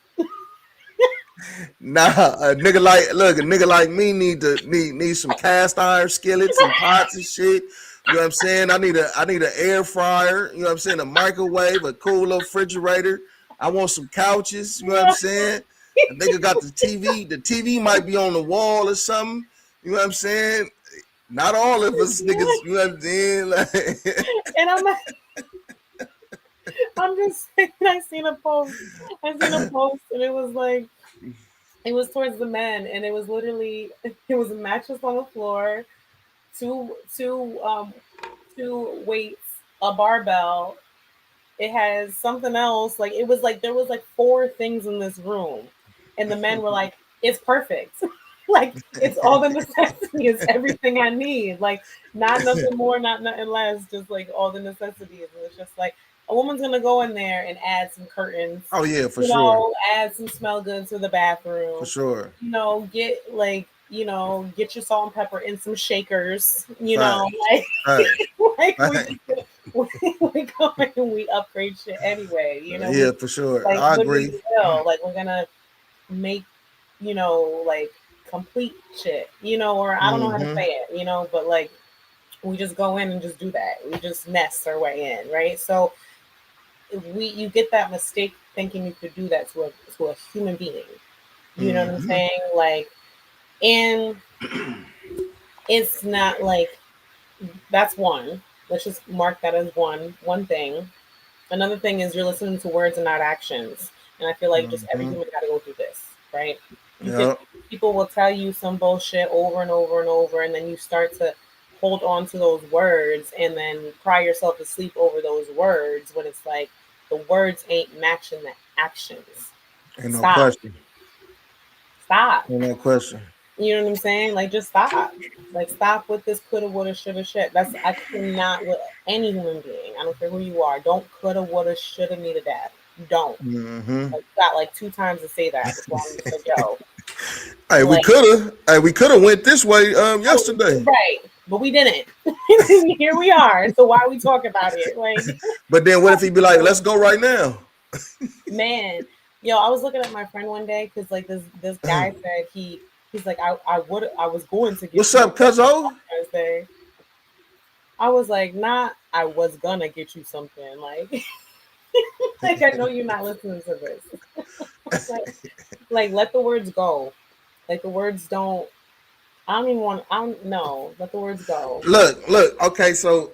Nah, a nigga like me need some cast iron skillets and pots and shit. You know what I'm saying? I need an air fryer. You know what I'm saying? A microwave, a cool little refrigerator. I want some couches. You know what I'm saying? A nigga got the TV. The TV might be on the wall or something. You know what I'm saying? Not all of us niggas. You know what I'm saying? And I'm just saying. I seen a post, and it was like, it was towards the men, and it was literally, it was a mattress on the floor, two weights, a barbell. It has something else. Like, it was like there was like 4 things in this room, and the men were like, "It's perfect." Like it's all the necessities, it's everything I need. Like not nothing more, not nothing less, just like all the necessities. And it's just like a woman's gonna go in there and add some curtains, Oh yeah, for you sure, know, add some smell goods to the for bathroom, sure. you know, get like, you know, get your salt and pepper in some shakers, you know, Facts, like facts, like facts. we go and we upgrade shit anyway, you know, Yeah, we for sure. like I literally agree. will. Like we're gonna make, you know, like complete shit, you know, or I don't know how to Hmm. say it, you know, but like we just go in and just do that. We just nest our way in, right? So you get that mistake thinking you could do that to a human being. You know what I'm Hmm. saying? Like, and it's not like that's one. Let's just mark that as one thing. Another thing is you're listening to words and not actions. And I feel like just every Hmm. human got to go through this, right? You could Yeah. People will tell you some bullshit over and over and over, and then you start to hold on to those words and then cry yourself to sleep over those words when it's like the words ain't matching the actions. Ain't no Stop. question. Stop. Ain't no question. You know what I'm saying? Like just stop. Like stop with this coulda, woulda, shoulda, shit. That's I cannot with any human being. I don't care who you are. Don't coulda, woulda, shoulda, need a dad. Don't. Hmm. Like you got like 2 times to say that before I'm just like, yo, like Hey, we could have went this way oh, yesterday. right. But we didn't. Here we are. So why we talk about it? Like But then what if he be like, let's go right now? man. Yo, I was looking at my friend one day because like this guy said he's like I was going to get What's you up, cuzzo? Thursday. I was like, not I was gonna get you something. Like like I know you're not listening to this. like let the words go. Like the words don't I don't even want I don't know. Let the words go. Look. Okay, so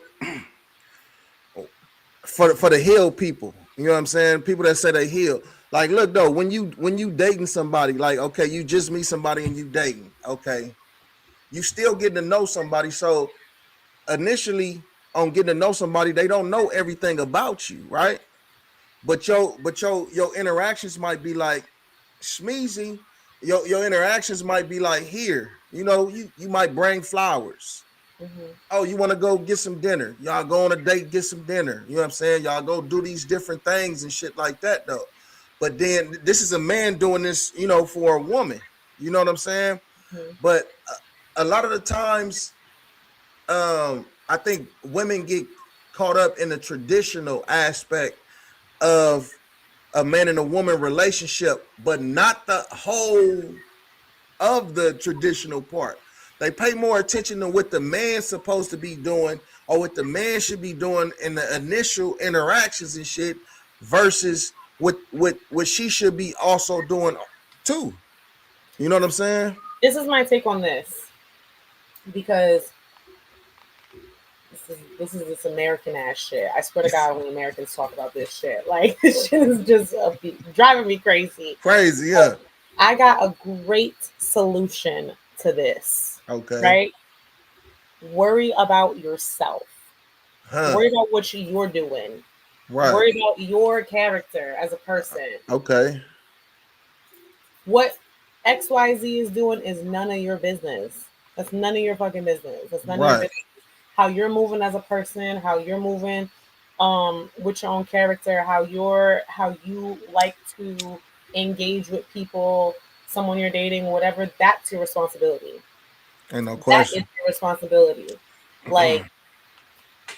for the healed people, you know what I'm saying? People that say they heal. Like, look though, when you dating somebody, like, okay, you just meet somebody and you dating, okay, you still getting to know somebody. So initially, on getting to know somebody, they don't know everything about you, right? But your interactions might be like schmeezy. Your interactions might be like here. You know, you might bring flowers. Hmm. Oh, you want to go get some dinner? Y'all go on a date, get some dinner. You know what I'm saying? Y'all go do these different things and shit like that though. But then this is a man doing this, you know, for a woman. You know what I'm saying? Hmm. But a lot of the times, I think women get caught up in the traditional aspect of a man and a woman relationship, but not the whole of the traditional part. They pay more attention to what the man's supposed to be doing or what the man should be doing in the initial interactions and shit versus what she should be also doing too. You know what I'm saying? This is my take on this because this is this American ass shit. I swear to God, when Americans talk about this shit, like this shit is just driving me crazy. Crazy, yeah. I got a great solution to this, Okay. right? Worry about yourself. Huh. Worry about what you're doing. Right. Worry about your character as a person. Okay. What XYZ is doing is none of your business. That's none of your fucking business. That's none of your Right. business. How you're moving as a person, how you're moving with your own character, how you like to engage with people, someone you're dating, whatever, that's your responsibility. Ain't no That is question. your responsibility. Like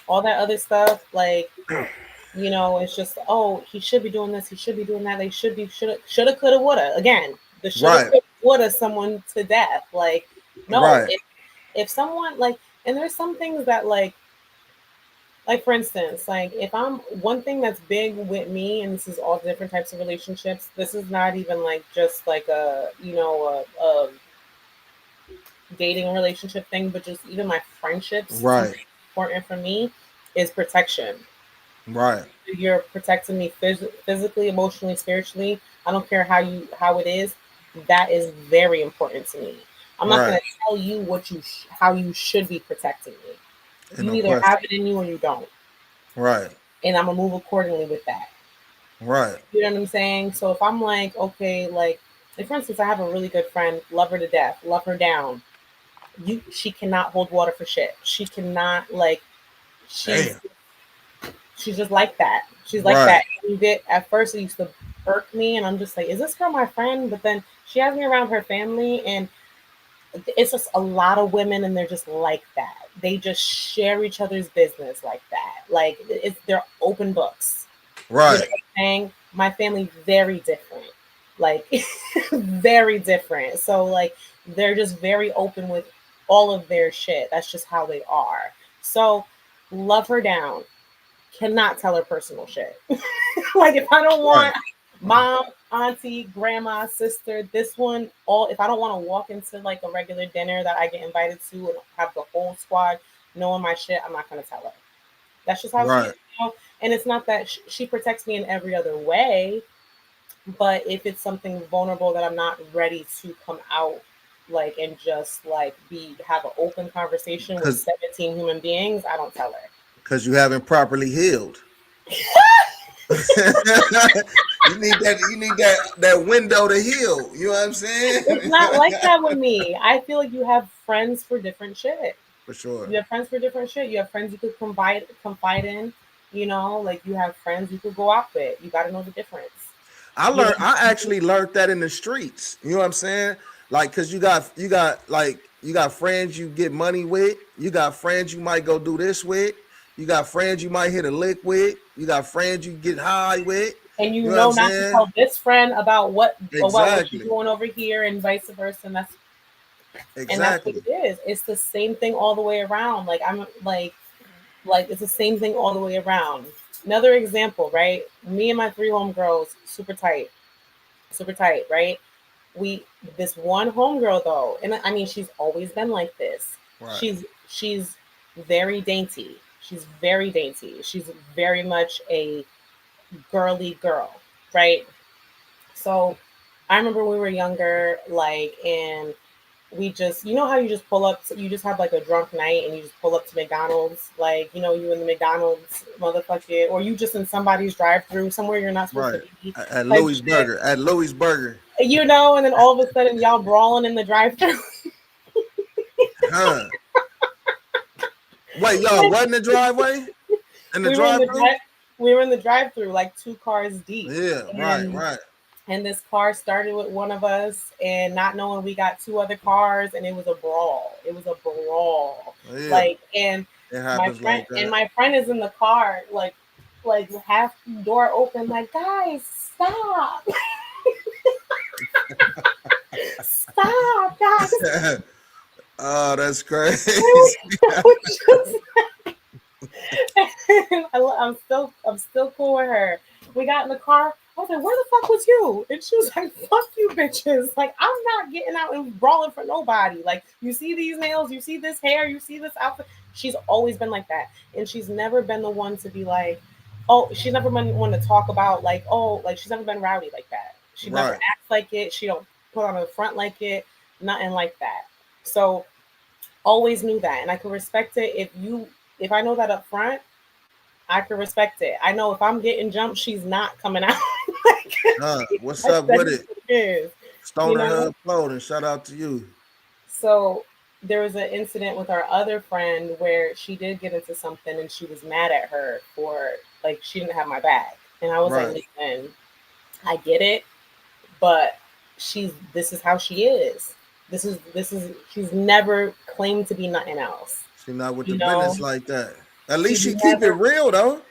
all that other stuff, like, you know, it's just, oh, he should be doing this, he should be doing that, they shoulda, coulda, woulda. Again, the shoulda, Right. coulda, woulda someone to death. Like, no, Right. if someone like, and there's some things that like for instance, like if I'm one thing that's big with me, and this is all different types of relationships. This is not even like just like a a dating relationship thing, but just even my friendships. Right. Something important for me is protection. Right. You're protecting me physically, emotionally, spiritually. I don't care how it is. That is very important to me. I'm not Right. going to tell you how you should be protecting me. Ain't You no either question. have it in you or you don't, Right. and I'm gonna move accordingly with that. Right. You know what I'm saying? So if I'm like, okay, like Like for instance, I have a really good friend, love her to death, love her down. She cannot hold water for shit. She cannot like she's Damn. she's just like that. She's like Right. that. You get at first it used to irk me, and I'm just like, is this girl my friend? But then she has me around her family, and it's just a lot of women, and they're just like that. They just share each other's business like that. Like they're open books. You know Right. what I'm saying? My family very different. Like very different. So like they're just very open with all of their shit. That's just how they are. So love her down. Cannot tell her personal shit. Like if I don't Right. want mom, auntie, grandma, sister, this one, all if I don't want to walk into like a regular dinner that I get invited to and have the whole squad knowing my shit, I'm not gonna tell her. That's just how she is, Right. you know. And it's not that she protects me in every other way, but if it's something vulnerable that I'm not ready to come out like and just like be have an open conversation with Cause 17 human beings, I don't tell her. cause you haven't properly healed. You need that window to heal. You know what I'm saying? It's not like that with me. I feel like you have friends for different shit. For sure. You have friends for different shit. You have friends you could confide in. You know, like you have friends you could go out with. You got to know the difference. You know, I actually learned that in the streets. You know what I'm saying? Like, cause you got friends you get money with. You got friends you might go do this with. You got friends you might hit a lick with. You got friends you get high with. and You you know what I'm know not to saying? tell this friend about what you're Exactly. doing over here, and vice versa. And that's what Exactly. it is. It's the same thing all the way around. Like I'm like it's the same thing all the way around. Another example, right? Me and my three homegirls, super tight, right? We this one homegirl though, and I mean she's always been like this. Right. She's very dainty. She's very dainty. She's very much a girly girl, right? So I remember we were younger, like, and we just, you know how you just pull up, you just have like a drunk night and you just pull up to McDonald's, like, you know, you in the McDonald's motherfucker, or you just in somebody's drive through somewhere you're not supposed to Right. be, At type Louis shit, Burger. At Louis Burger. you know, and then all of a sudden y'all brawling in the drive through. Huh. Wait, y'all what in the driveway? In the we were in drive the through? drive, we were in the drive through, like two cars deep, Yeah, right, and right. this car started with one of us and not knowing we got two other cars, and it was a brawl. It was a brawl. Yeah. Like and It happens like that. my friend is in the car, like half door open, like, guys, stop. Stop, guys. Oh, that's crazy. I'm still cool with her. We got in the car. I was like, where the fuck was you? And she was like, fuck you bitches. Like, I'm not getting out and brawling for nobody. Like, you see these nails, you see this hair, you see this outfit. She's always been like that. And she's never been the one to be like, oh, she's never been one to talk about like, oh, like she's never been rowdy like that. She never Right. acts like it. She don't put on the front like it. Nothing like that. So always knew that. And I could respect it if I know that up front, I can respect it. I know if I'm getting jumped, she's not coming out. Like, What's that's up with just it? what it is, you Stoner know? Hub Clothing. Shout out to you. So there was an incident with our other friend where she did get into something and she was mad at her for like she didn't have my bag. And I was like, Right. listen, I get it, but this is how she is. This is she's never claimed to be nothing else. She not with the You know? business like that. At least She's she keep it never real though. At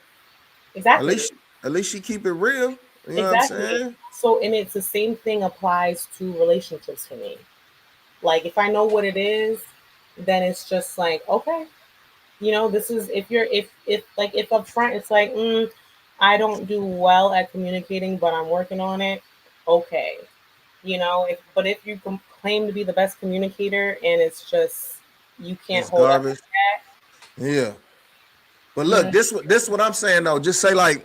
exactly. least at least she keep it real. You know what I'm Exactly. saying? So, and it's the same thing applies to relationships for me. Like, if I know what it is, then it's just like, okay, this is if up front it's like, I don't do well at communicating, but I'm working on it. Okay, if you claim to be the best communicator and it's just you can't It's hold up to garbage. Yeah. But that, look, this what I'm saying though. Just say like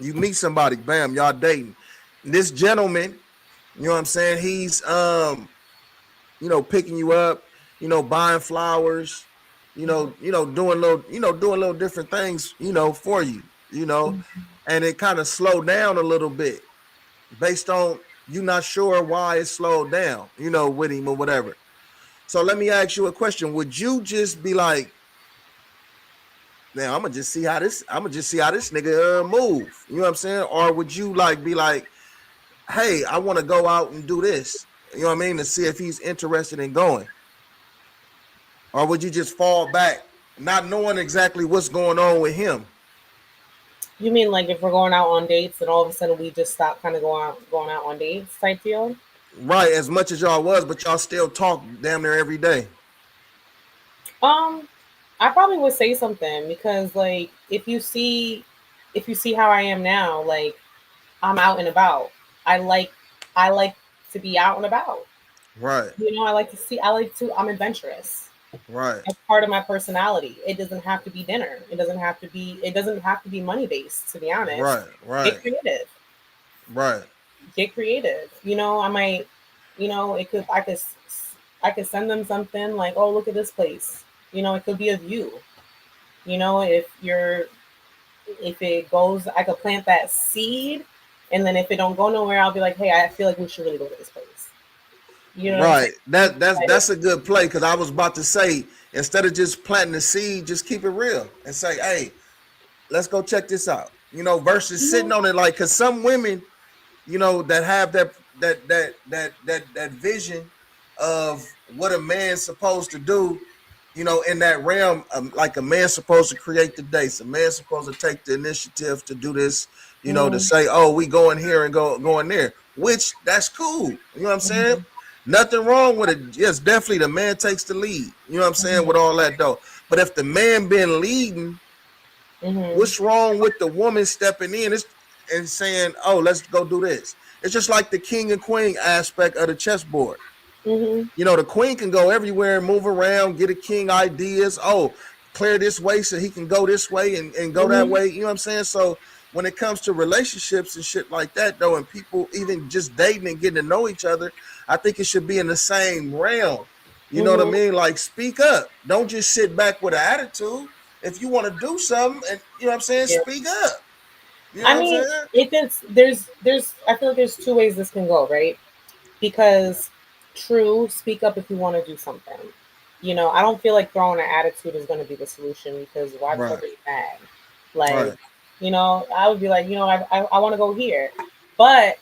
you meet somebody, bam, y'all dating. This gentleman, you know what I'm saying? He's picking you up, buying flowers, doing little different things, for you, and it kind of slowed down a little bit based on you're not sure why it slowed down, you know, with him or whatever. So let me ask you a question. Would you just be like, now I'm gonna just see how this nigga move? You know what I'm saying? Or would you like be like, hey, I want to go out and do this? You know what I mean? To see if he's interested in going. Or would you just fall back, not knowing exactly what's going on with him? You mean like if we're going out on dates and all of a sudden we just stop kind of going out on dates type deal? Right, as much as y'all was, but y'all still talk damn near every day. Um, I probably would say something because like if you see how I am now, like I'm out and about. I like I like to be out and about. Right, You know, I like to see I like to I'm adventurous. right, That's part of my personality. It doesn't have to be dinner. It doesn't have to be money based, to be honest. right, Get right, creative. right, Get creative. You know, I might, you know, it could I could send them something like, "Oh, look at this place." You know, it could be a view. You know, if it goes, I could plant that seed, and then if it don't go nowhere, I'll be like, "Hey, I feel like we should really go to this place." You know what I'm saying? right. That's Like, a good play because I was about to say instead of just planting the seed, just keep it real and say, hey, let's go check this out. You know, versus sitting mhm, on it like because some women, you know, that have that vision of what a man's supposed to do, you know, in that realm, like a man's supposed to create the dates, a man's supposed to take the initiative to do this, you know, to mhm, say, oh, we going here and going there, which that's cool. You know what I'm saying? mhm, Nothing wrong with it. Yes, definitely the man takes the lead. You know what I'm saying? With all that though. But if the man been leading, mhm, what's wrong with the woman stepping in and saying, "Oh, let's go do this"? It's just like the king and queen aspect of the chessboard. mhm, You know, the queen can go everywhere and move around, get a king ideas. Oh, clear this way so he can go this way and go that mhm, way. You know what I'm saying? So when it comes to relationships and shit like that, though, and people even just dating and getting to know each other, I think it should be in the same realm. You know what I mhm. mean? Like, speak up. Don't just sit back with an attitude. If you want to do something, and you know what I'm saying, Yeah. speak up. You know I what I'm mean, saying? if it's there's I feel like there's two ways this can go, right? Because true, speak up if you want to do something. You know, I don't feel like throwing an attitude is going to be the solution because why the fuck Right, are you mad? Like, right, you know, I would be like, you know, I want to go here. But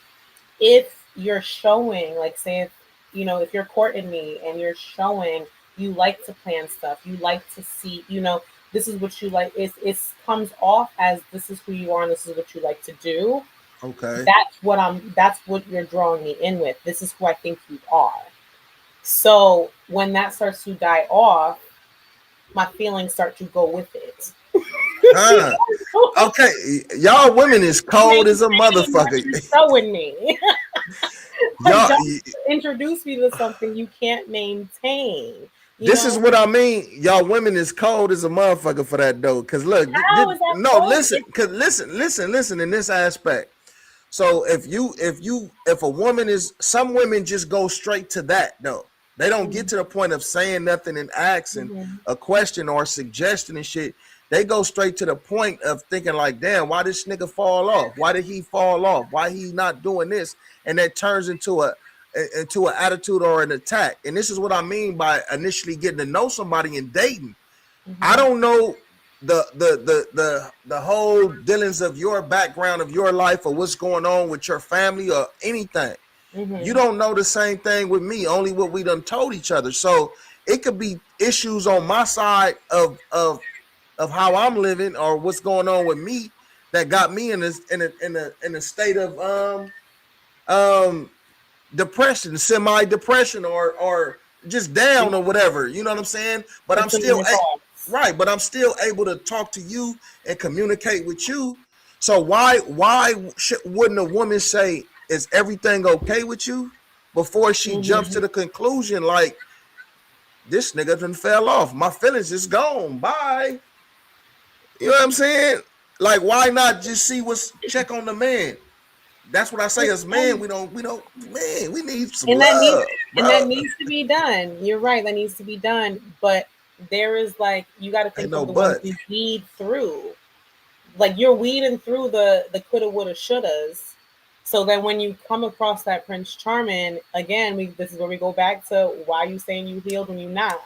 if you're showing, like, say, if, you know, if you're courting me and you're showing you like to plan stuff, you like to see, you know, this is what you like, it comes off as this is who you are and this is what you like to do. okay. That's what you're drawing me in with. This is who I think you are. So when that starts to die off, my feelings start to go with it. You Huh. know? Okay, y'all women is cold as a Maintain what motherfucker. you're showing me. Like, y'all, don't introduce me to something you can't maintain. You this is know, what I mean. Y'all women is cold as a motherfucker for that though. Cause look, how is that no, cold? listen, cause listen. In this aspect, so if a woman is, some women just go straight to that though. They don't get to the point of saying nothing and asking Mhm, a question or suggestion and shit. They go straight to the point of thinking like, damn, why this nigga fall off? Why did he fall off? Why he not doing this? And that turns into an attitude or an attack. And this is what I mean by initially getting to know somebody and dating. I mhm, don't know the whole dealings of your background of your life or what's going on with your family or anything. You mhm, don't know the same thing with me, only what we done told each other. So it could be issues on my side of how I'm living or what's going on with me that got me in this in a state of um depression, semi depression, or just down or whatever. You know what I'm saying? But I'm put them in still your thoughts. right. But I'm still able to talk to you and communicate with you. So why wouldn't a woman say, "Is everything okay with you?" before she jumps to Mhm. the conclusion like, "This nigga done fell off. My feelings is gone. Bye." You know what I'm saying? Like, why not just see what's check on the man? That's what I say as man. We don't man, we need some and that needs love, and bro. that needs to be done. You're right, that needs to be done. But there is like you got to Ain't think no of the ones but. you weed through. Like you're weeding through the coulda, woulda, shouldas So then when you come across that Prince Charming, again, this is where we go back to why you saying you healed when you're not.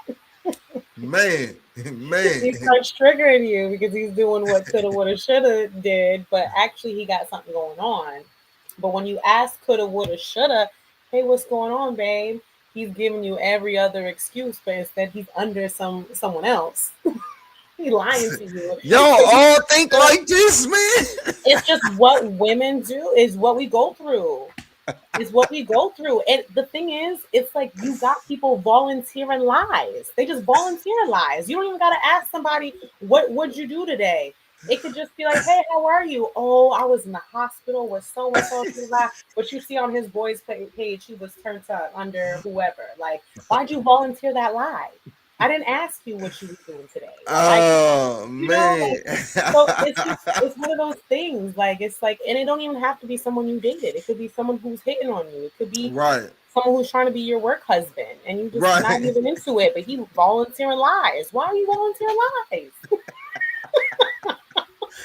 Man, man. He starts triggering you because he's doing what coulda, woulda, shoulda did, but actually he got something going on. But when you ask coulda, woulda, shoulda, hey, what's going on, babe? He's giving you every other excuse, but instead he's under someone else. He's lying to you. Y'all all think like this, man. It's just what women do, is what we go through. It's what we go through. And the thing is, it's like you got people volunteering lies. They just volunteer lies. You don't even got to ask somebody, what'd you do today? It could just be like, hey, how are you? Oh, I was in the hospital with so-and-so. But you see on his boys page, he was turned up under whoever. Like, why'd you volunteer that lie? I didn't ask you what you were doing today. Oh, man. So it's one of those things. Like, it's like, and it don't even have to be someone you dated. It could be someone who's hitting on you. It could be right. someone who's trying to be your work husband, and you just Right. not even into it. But he volunteering lies. Why are you volunteering lies?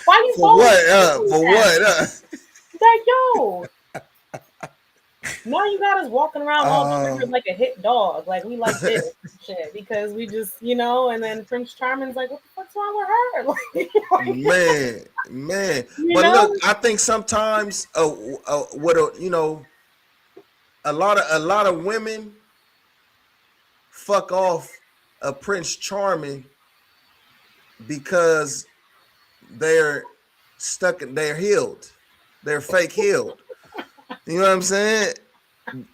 Why are you For what? volunteering For that? what? Like, yo. Now you got us walking around all triggered like a hit dog. Like, we like this shit because we just, and then Prince Charming's like, what the fuck's wrong with her? Man. But look, I think sometimes what a lot of women fuck off a Prince Charming because they're healed. They're fake healed. You know what I'm saying?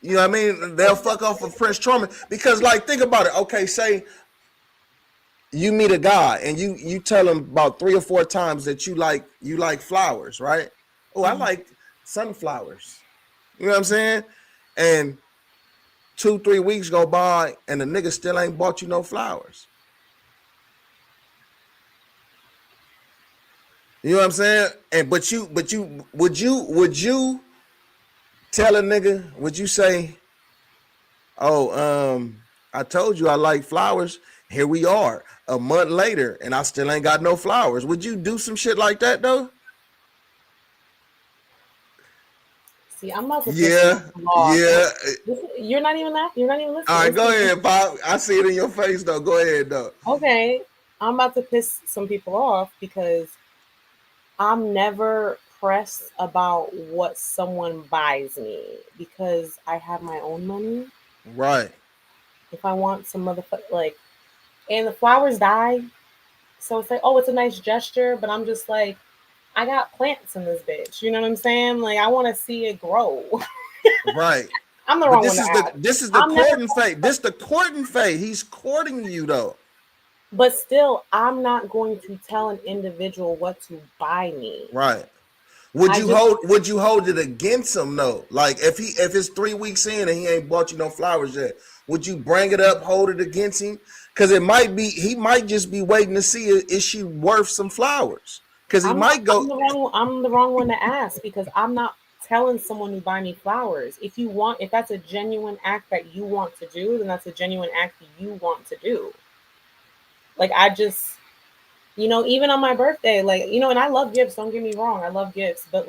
You know what I mean? They'll fuck off of Prince Charming because, like, think about it. Okay, say you meet a guy and you tell him about 3 or 4 times that you like flowers, right? Oh, I like sunflowers. You know what I'm saying? And 2-3 weeks go by and the nigga still ain't bought you no flowers. You know what I'm saying? And but you would you tell a nigga, would you say, oh, I told you I like flowers. Here we are a month later and I still ain't got no flowers. Would you do some shit like that though? See, I'm about to Yeah. You're not even listening. All right, go ahead, Bob. I see it in your face though. Go ahead though. Okay. I'm about to piss some people off because I'm never pressed about what someone buys me because I have my own money. Right. If I want some motherfucker, and the flowers die. So it's like, oh, it's a nice gesture, but I'm just like, I got plants in this bitch. You know what I'm saying? Like, I want to see it grow. Right. I'm the wrong one to ask. This is the courting phase. This the courting phase. He's courting you though. But still, I'm not going to tell an individual what to buy me. Right. Would you hold it against him though? Like if it's 3 weeks in and he ain't bought you no flowers yet, would you bring it up, hold it against him? Because he might just be waiting to see is she worth some flowers? Because I'm the wrong one to ask because I'm not telling someone to buy me flowers. If that's a genuine act that you want to do, then that's a genuine act that you want to do. Like, I just, even on my birthday, and I love gifts, don't get me wrong, I love gifts, but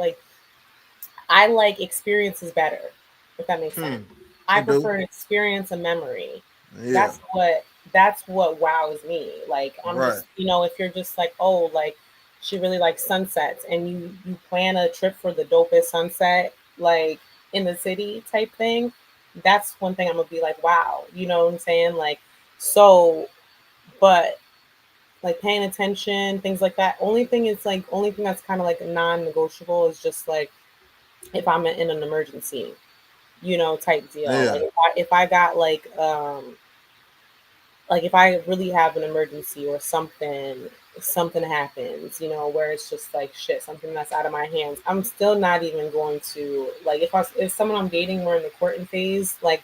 I like experiences better, if that makes sense. I prefer an experience, a memory. Yeah. That's what wows me. Like, I'm just, if you're just like, oh, like, she really likes sunsets, and you plan a trip for the dopest sunset, like, in the city type thing, that's one thing I'm gonna be like, wow, you know what I'm saying? Like, so, but like paying attention, things like that. Only thing that's kind of like non-negotiable is just like if I'm in an emergency, type deal. Yeah. Like if I got like if I really have an emergency or something happens, where it's just like shit, something that's out of my hands, I'm still not even going to like if someone I'm dating, we're in the courting phase, like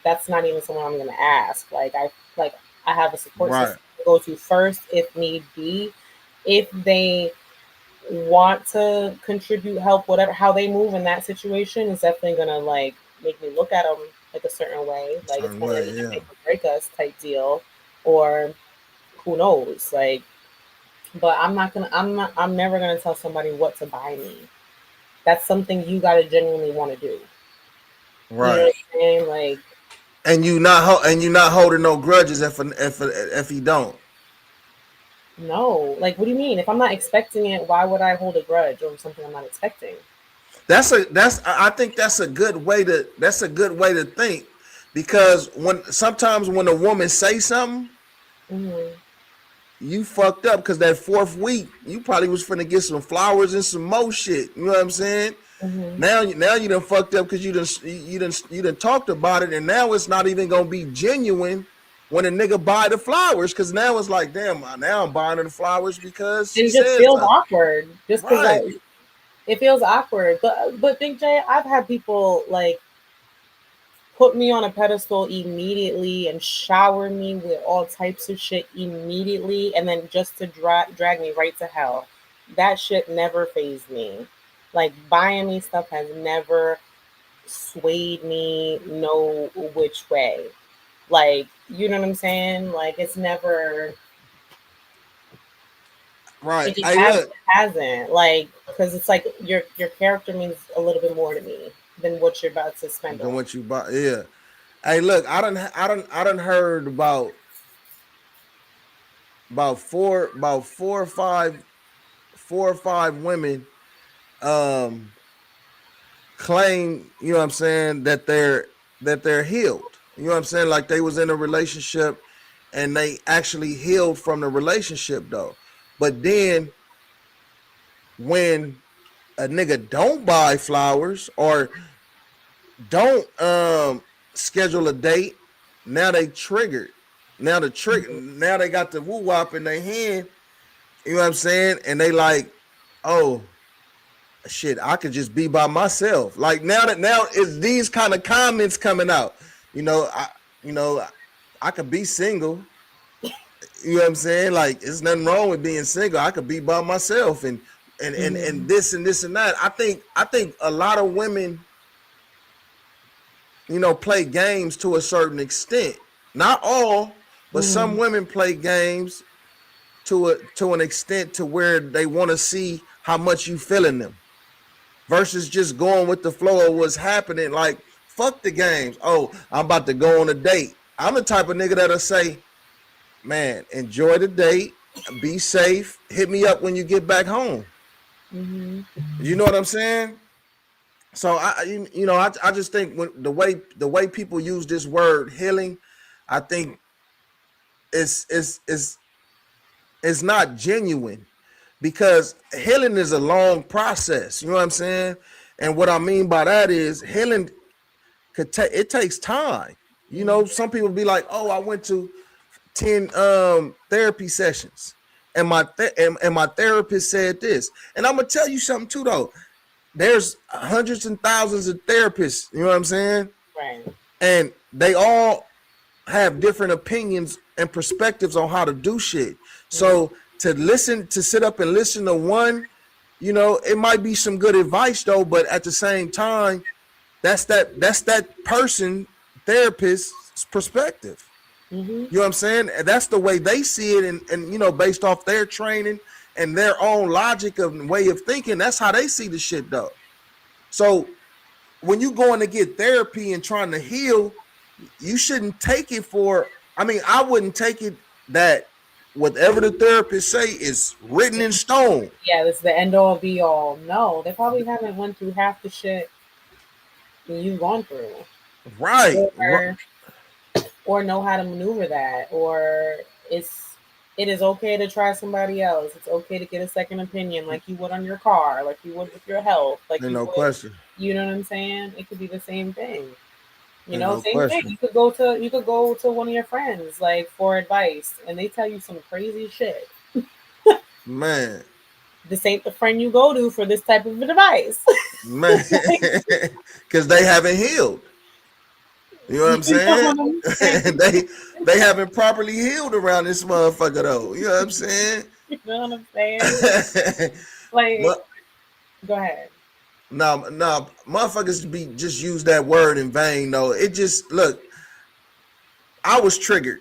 that's not even someone I'm gonna ask. I have a support system to go to first if need be. If they want to contribute, help, whatever, how they move in that situation is definitely gonna like make me look at them like a certain way. Like it's gonna either make or break us type deal, or who knows? Like, but I'm never gonna tell somebody what to buy me. that's something you gotta genuinely want to do. You know what Right. I'm saying? Like, And you not holding no grudges if he don't. no. Like, what do you mean? If I'm not expecting it, why would I hold a grudge over something I'm not expecting? I think that's a good way to think, because sometimes when a woman say something, Hmm. you fucked up, because that fourth week you probably was finna get some flowers and some more shit. You know what I'm saying? Hmm. Now you done fucked up because you done talked about it, and now it's not even gonna be genuine when a nigga buy the flowers, because now it's like, damn, now I'm buying her the flowers because she It just said feels something. awkward. Just because Right. it feels awkward. But think Jay, I've had people like put me on a pedestal immediately and shower me with all types of shit immediately, and then just to drag me right to hell. That shit never phased me. Like, buying me stuff has never swayed me no which way. Like, you know what I'm saying? Like, it's never, Right. it just Hey, look, hasn't. Like, because it's like your character means a little bit more to me than what you're about to spend than on. what you buy. Yeah. Hey, look, I done heard about four or five women um claim, you know what I'm saying, that they're healed. You know what I'm saying? Like they was in a relationship and they actually healed from the relationship though. But then when a nigga don't buy flowers or don't schedule a date, now they triggered. Now they got the woo wop in their hand. You know what I'm saying? And they like, oh shit, I could just be by myself. Like now it's these kind of comments coming out. You know, you know, I could be single. You know what I'm saying? Like, there's nothing wrong with being single. I could be by myself and Hmm. this and this and that. I think a lot of women, play games to a certain extent. Not all, but some Hmm. women play games to an extent to where they want to see how much you feeling them, versus just going with the flow of what's happening. Like, fuck the games. Oh, I'm about to go on a date. I'm the type of nigga that'll say, man, enjoy the date, be safe, hit me up when you get back home. Hmm. You know what I'm saying? So I just think when the way people use this word healing, I think it's not genuine, because healing is a long process. You know what I'm saying? And what I mean by that is healing it takes time. Some people be like, "Oh, I went to 10 therapy sessions, and my therapist said this." And I'm gonna tell you something too, though. There's hundreds and thousands of therapists. You know what I'm saying? Right. And they all have different opinions and perspectives on how to do shit. Hmm. So to sit up and listen to one, it might be some good advice though, but at the same time, that's that person therapist's perspective. Hmm. You know what I'm saying? And that's the way they see it, and based off their training and their own logic of way of thinking, that's how they see the shit though. So when you going to get therapy and trying to heal, you shouldn't take it for. I mean, I wouldn't take it that whatever the therapist say is written in stone. Yeah, this is the end all be all. No, they probably haven't went through half the shit you've gone through, Right. or know how to maneuver that, or it's it is okay to try somebody else. It's okay to get a second opinion, like you would on your car, like you would with your health, like Ain't you no would. question. You know what I'm saying? It could be the same thing. Ain't no Same thing. question. You could go to one of your friends like for advice, and they tell you some crazy shit. Man. This ain't the friend you go to for this type of advice. Man. Cause they haven't healed. You know what I'm You know saying? what I'm saying? they haven't properly healed around this motherfucker though. You know what I'm saying? You know what I'm saying? Like, But go ahead. no, motherfuckers be just use that word in vain though. It just look, I was triggered.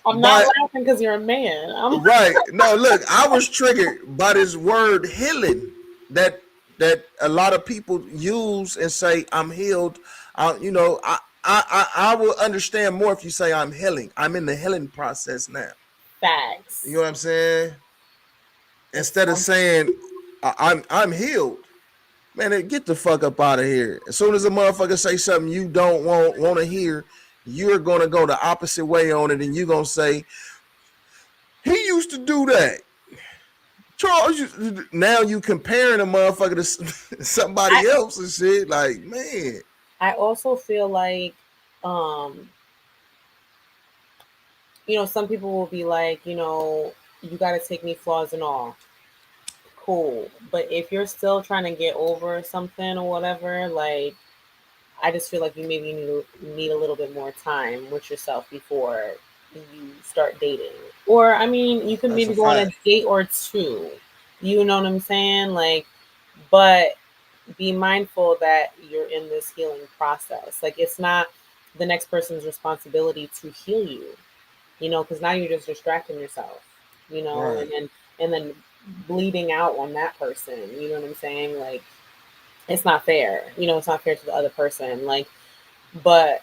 I'm not laughing because you're a man. Right. No, look, I was triggered by this word healing that a lot of people use and say I'm healed. I will understand more if you say I'm healing. I'm in the healing process now. Facts. You know what I'm saying? Instead of saying I'm healed. Man, get the fuck up out of here. As soon as a motherfucker say something you don't want to hear, you're gonna go the opposite way on it, and you're gonna say, he used to do that. Charles, now you comparing a motherfucker to somebody else and shit. Like, man. I also feel like, um, some people will be like, you got to take me flaws and all. Cool. But if you're still trying to get over something or whatever, like, I just feel like you maybe need a little bit more time with yourself before you start dating. Or, I mean, you can maybe go on a date or two. You know what I'm saying? Like, but be mindful that you're in this healing process. Like, it's not the next person's responsibility to heal you, because now you're just distracting yourself, Right. and then bleeding out on that person. You know what I'm saying? Like, it's not fair. It's not fair to the other person. Like, but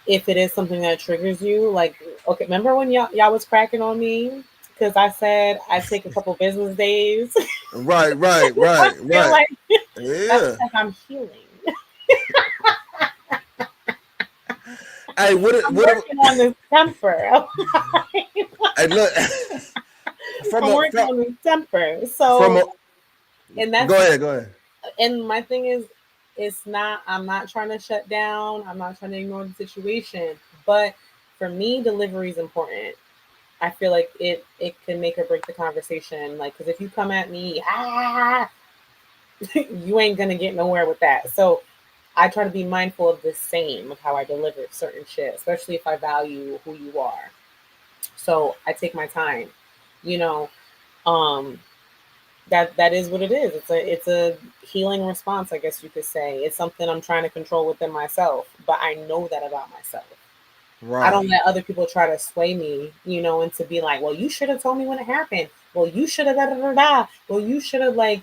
if it is something that triggers you, like, okay, remember when y'all was cracking on me because I said I take a couple business days? Right. I feel like that's Yeah. because I'm healing. Hey, I'm working on this temper. Hey, look. I'm working on this temper. From So, a, and that's go ahead. and my thing is, I'm not trying to shut down. I'm not trying to ignore the situation. But for me, delivery is important. I feel like it can make or break the conversation. Like, because if you come at me, you ain't gonna get nowhere with that. So I try to be mindful of the same of how I deliver certain shit, especially if I value who you are. So I take my time. You know, um, that is what it is. It's a healing response, I guess you could say. It's something I'm trying to control within myself, but I know that about myself. I Right. don't let other people try to sway me, into be like, well, you should have told me when it happened. Well, you should have da da da da. Well, you should have, like.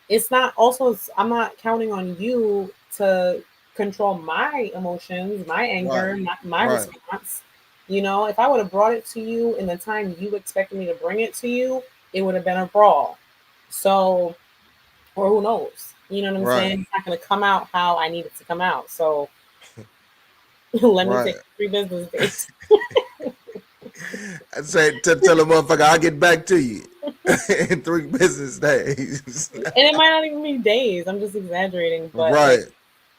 It's not. Also, I'm not counting on you to control my emotions, my anger, Right. my Right. response. If I would have brought it to you in the time you expected me to bring it to you, it would have been a brawl. So, or who knows? You know what I'm Right. saying? It's not going to come out how I need it to come out. So, let me Right. take 3 business days. I said to tell a motherfucker I'll get back to you in 3 business days. And it might not even be days. I'm just exaggerating, but like, Right.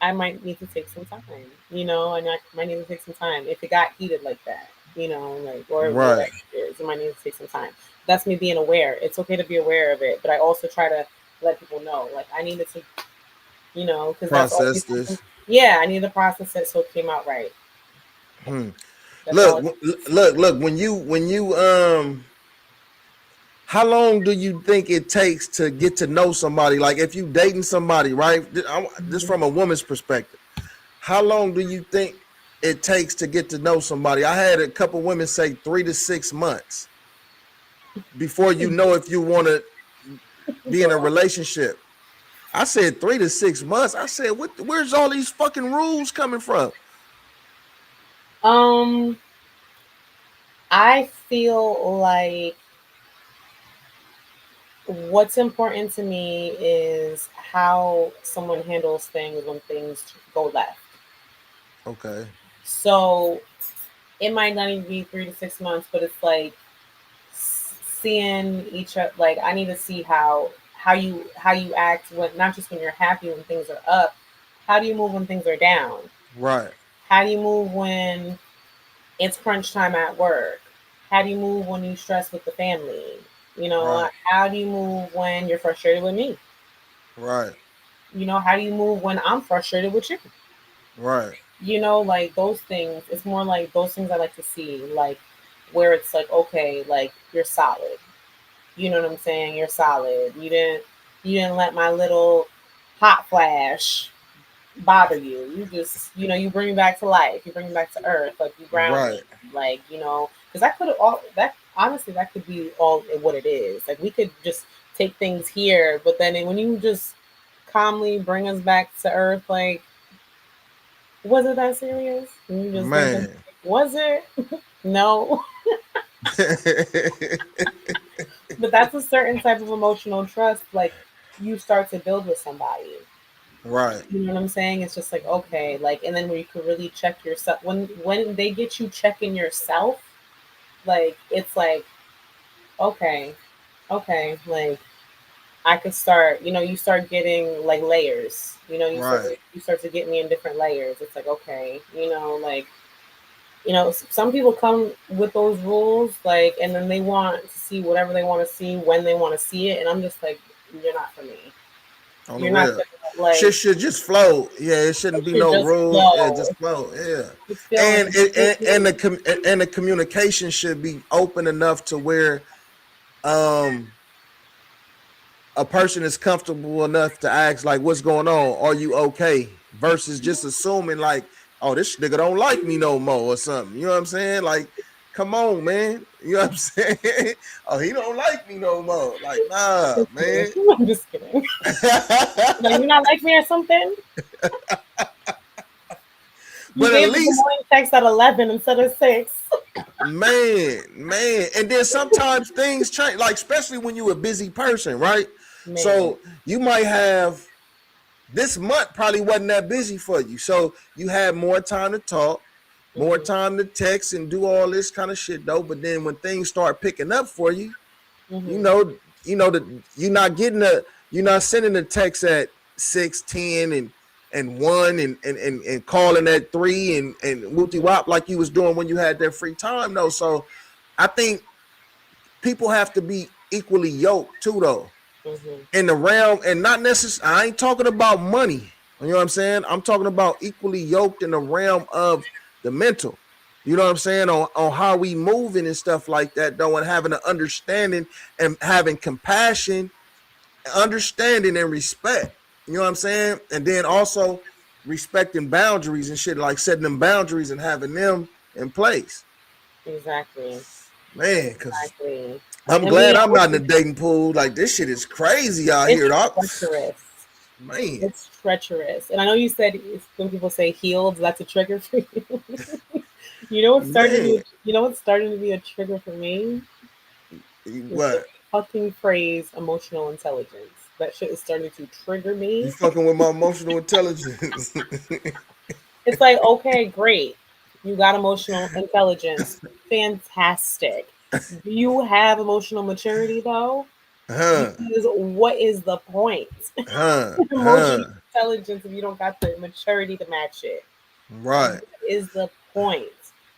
I might need to take some time, and I might need to take some time if it got heated like that, like, or whatever Right. it is. I might need to take some time. That's me being aware. It's okay to be aware of it, but I also try to let people know, like, I needed to, because that's Process always something. this. Yeah, I need to process it so it came out right. That's all. Look. When you how long do you think it takes to get to know somebody? Like, if you dating somebody, right? This from a woman's perspective. How long do you think it takes to get to know somebody? I had a couple women say 3 to 6 months before you know if you want to be in a Girl. relationship. I said 3 to 6 months. I said, where's all these fucking rules coming from? I feel like what's important to me is how someone handles things when things go left. Okay. So it might not even be 3 to 6 months, but it's like seeing each other. Like, I need to see how you act when, not just when you're happy when things are up. How do you move when things are down? Right. How do you move when it's crunch time at work? How do you move when you stress with the family? Right. How do you move when you're frustrated with me? Right. How do you move when I'm frustrated with you? Right. Like, those things. It's more like those things I like to see, like, where it's like, okay, like, you're solid. You know what I'm saying? You're solid. You didn't let my little hot flash bother you. You just, you bring me back to life. You bring me back to earth. Like, you ground me. Right. Like, because that could all that honestly that could be all what it is. Like we could just take things here, but then when you just calmly bring us back to earth, like was it that serious? And you just thinking, Man. was it? No. But that's a certain type of emotional trust, like you start to build with somebody. Right. You know what I'm saying? It's just like okay, like, and then where you could really check yourself when they get you checking yourself, like it's like okay, okay, like I could start. You know, you start getting like layers. You know, Right. you start to get me in different layers. It's like okay, you know, like some people come with those rules, like, and then they want to see whatever they want to see when they want to see it, and I'm just like, you're not for me. On the You're not real. gonna like. Shit should just flow. Yeah, it shouldn't It be should no just rules. Yeah, flow. just flow. Yeah. It's feeling. And the communication should be open enough to where um a person is comfortable enough to ask like what's going on, are you okay, versus just assuming like, oh, this nigga don't like me no more or something, you know what I'm saying? Like, come on, man, you know what I'm saying? Oh, he don't like me no more, like, nah, man. I'm just kidding. Like you not like me or something? You But at gave the least, morning text at 11 instead of 6. man, and then sometimes things change, like especially when you're a busy person, right? Man. So you might have, this month probably wasn't that busy for you. So you had more time to talk, more Hmm. time to text and do all this kind of shit though. But then when things start picking up for you, you Hmm. know, that you're not getting you're not sending a text at 6:10 and 1 and calling at 3 and whoopty wop like you was doing when you had that free time though. So I think people have to be equally yoked too though, Hmm. in the realm, and not necessarily, I ain't talking about money. You know what I'm saying? I'm talking about equally yoked in the realm of the mental. You know what I'm saying? On how we moving and stuff like that, though, and having an understanding and having compassion, understanding and respect. You know what I'm saying? And then also respecting boundaries and shit, like setting them boundaries and having them in place. Exactly. Man, because Exactly. I'm And glad being I'm not in the open, dating pool. Like, this shit is crazy out it's here, dog. treacherous. Man. It's treacherous. And I know you said when people say healed, that's a trigger for you. You know what's starting to be Man, a trigger for me? Is the what? fucking phrase emotional intelligence. That shit is starting to trigger You me. fucking with my emotional intelligence? It's like, okay, great. You got emotional intelligence. Fantastic. Do you have emotional maturity though? huh? Because what is the point? Huh? Emotional Huh? intelligence if you don't got the maturity to match it. Right? What is the point?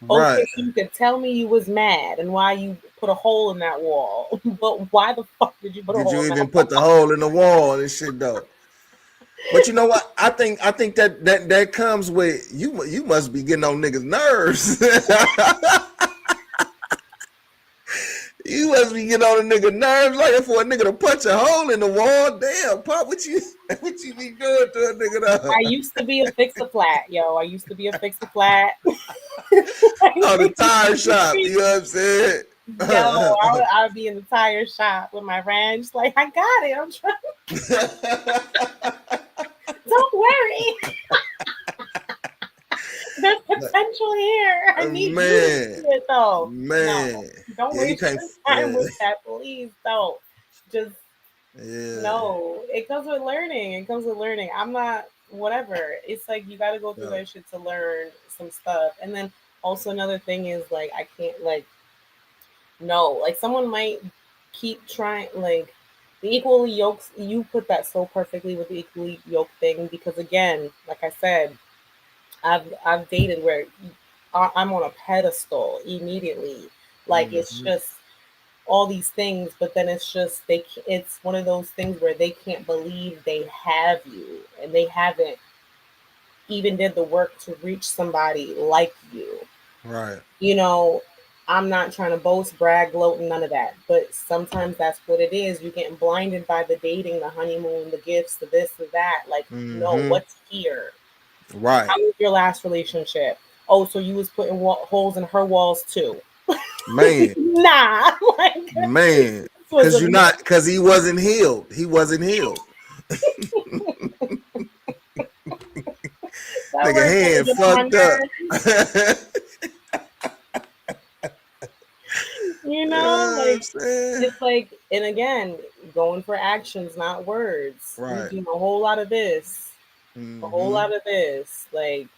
Okay, Right? you could tell me you was mad and why you put a hole in that wall, but why the fuck did you put a Did hole you in that even put the hole in the wall and shit though? But you know what? I think that comes with you. You must be getting on niggas' nerves. You must be getting on a nigga nerves, like for a nigga to punch a hole in the wall. Damn, pop, what you what you be doing to a nigga though? I used to be a fix a flat, yo. I used to be a fix a flat. Oh, the tire shop. You know what I'm saying? Yo, I would be in the tire shop with my wrench, like I got it. I'm trying. Don't worry, there's potential here. I need you to see Man, it though. No, man. don't Yeah, you waste can't. your time with that, please. Don't. Just Yeah, no. It comes with learning. It comes with learning. I'm not whatever. It's like you got to go through yeah. that shit to learn some stuff. And then also another thing is like I can't like no, like someone might keep trying like the equally yokes. You put that so perfectly with the equally yoked thing because again, like I said, I've dated where I'm on a pedestal immediately. Like it's Mhm. just all these things, but then it's just it's one of those things where they can't believe they have you and they haven't even did the work to reach somebody like you. Right. You know, I'm not trying to boast, brag, gloat, and none of that. But sometimes that's what it is. You're getting blinded by the dating, the honeymoon, the gifts, the this, the that. Like, no, Hmm. what's here? Right. How was your last relationship? Oh, so you was putting holes in her walls too. Man, Nah, like man, this was because he wasn't healed. He wasn't healed. that Nigga word really hand gets on my fucked up. nerves. You know, like it's like, and again, going for actions, not words. You Right. do a whole lot of this, a whole Mm-hmm. lot of this, like,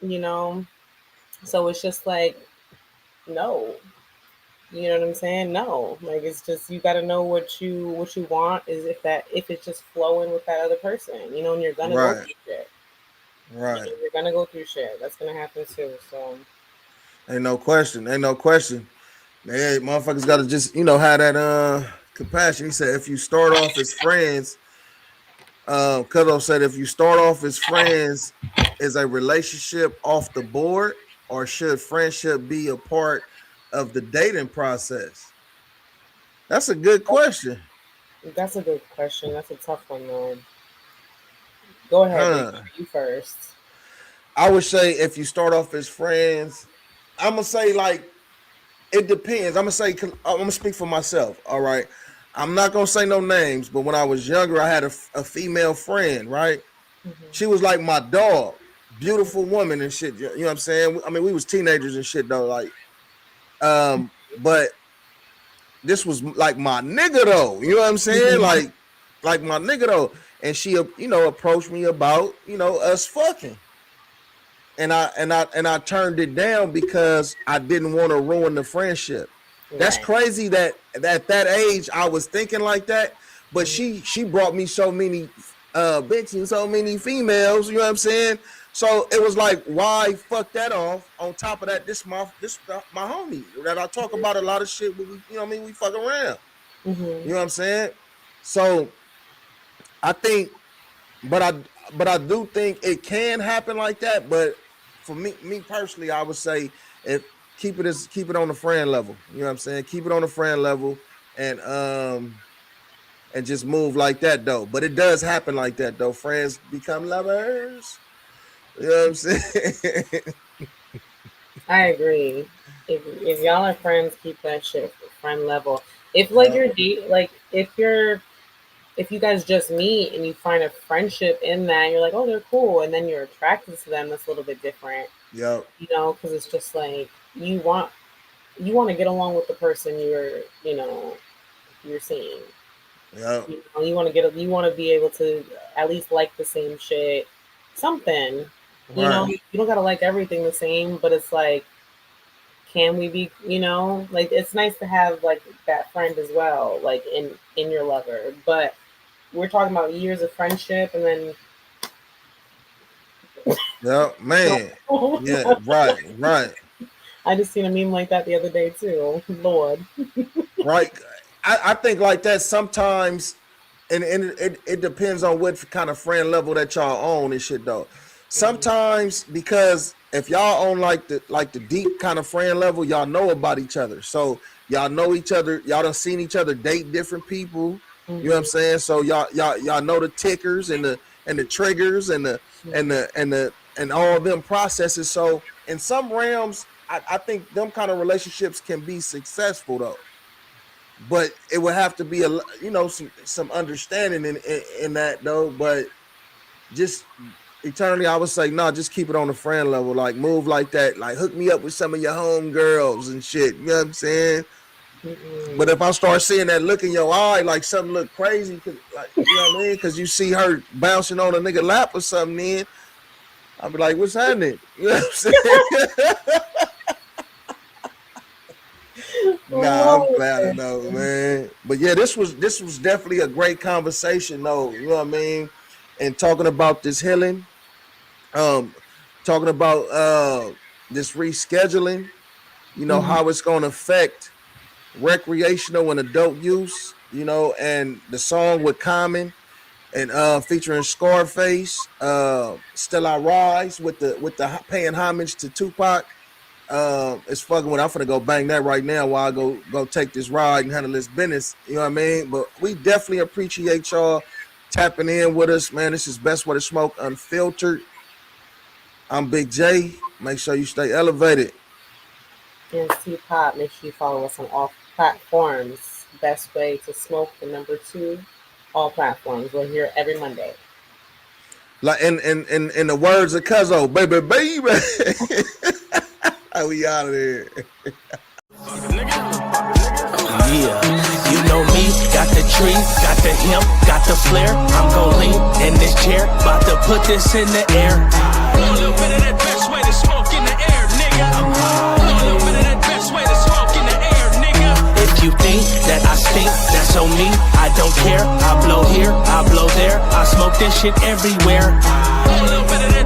you know. So it's just like, no, you know what I'm saying? No, like it's just you got to know what you want is if it's just flowing with that other person, you know, and you're gonna go Right. through shit. Right. You're gonna go through shit. That's gonna happen too. So Ain't no question. Ain't no question. Hey, motherfuckers got to just have that compassion. He said if you start off as friends, Cuzzo said if you start off as friends, is a relationship off the board, or should friendship be a part of the dating process? That's a good question. that's a good question. That's a tough one though. Go ahead, Big. Huh. You first. I would say if you start off as friends, I'm gonna say like it depends. I'm gonna speak for myself. All right. I'm not gonna say no names, but when I was younger, I had a female friend, right? She was like my dog, beautiful woman and shit. You know what I'm saying? I mean, we was teenagers and shit though. Like, but this was like my nigga though. You know what I'm saying? Like my nigga though. And she, approached me about, us fucking. And I turned it down because I didn't want to ruin the friendship. That's Right. crazy that at that age I was thinking like that. But she brought me so many bitches, so many females, you know what I'm saying? So it was like, why fuck that off? On top of that, this my homie that I talk about a lot of shit with, we fuck around. Mm-hmm. You know what I'm saying? So I think, but I do think it can happen like that. But for me personally, I would say if keep it on the friend level. You know what I'm saying? Keep it on the friend level and just move like that though. But it does happen like that though. Friends become lovers. You know what I'm saying? I agree. If y'all are friends, keep that shit friend level. If like Yep. if you guys just meet and you find a friendship in that, you're like, oh, they're cool, and then you're attracted to them. That's a little bit different, Yep. you know, because it's just like you want to get along with the person you're seeing. Yep. You want you want to be able to at least like the same shit, something. You know, Right. you don't gotta like everything the same, but it's like, can we be? You know, like it's nice to have like that friend as well, like in your lover. But we're talking about years of friendship, and then Yep. Man. Yeah. Right. Right. I just seen a meme like that the other day too. Lord. Right. I think like that sometimes, and it depends on what kind of friend level that y'all own and shit though. Sometimes because if y'all own like the deep kind of friend level, y'all know about each other. So y'all know each other. Y'all done seen each other date different people. You know what I'm saying? So y'all know the tickers and the triggers and all of them processes. So in some realms, I think them kind of relationships can be successful though. But it would have to be some understanding in that though. But just eternally, I would say no. Just keep it on the friend level. Like move like that. Like hook me up with some of your home girls and shit. You know what I'm saying? But if I start seeing that look in your eye, like something look crazy, cause like you know what I mean, because you see her bouncing on a nigga lap or something, then I'll be like, what's happening? You know what I'm saying? Nah, I'm flattered though, man. But yeah, this was definitely a great conversation, though. You know what I mean? And talking about this healing, um, talking about this rescheduling, how it's gonna affect recreational and adult use, and the song with Common and featuring Scarface, Still I Rise with the paying homage to Tupac. It's fucking with. I'm finna go bang that right now while I go take this ride and handle this business. You know what I mean? But we definitely appreciate y'all tapping in with us, man. This is Best Way to Smoke Unfiltered. I'm Big J. Make sure you stay elevated. And C Pop, make sure you follow us on all platforms. Best way to smoke, the number 2, all platforms. We're here every Monday. Like in the words of Cuzzo, baby. We out of here. Yeah, you know me, got the tree, got the hemp, got the flare. I'm gon' lean in this chair, about to put this in the air. A little bit of that best way to smoke in the air, nigga. A little bit of that best way to smoke in the air, nigga. If you think that I stink, that's on me, I don't care. I blow here, I blow there, I smoke this shit everywhere. A little bit of that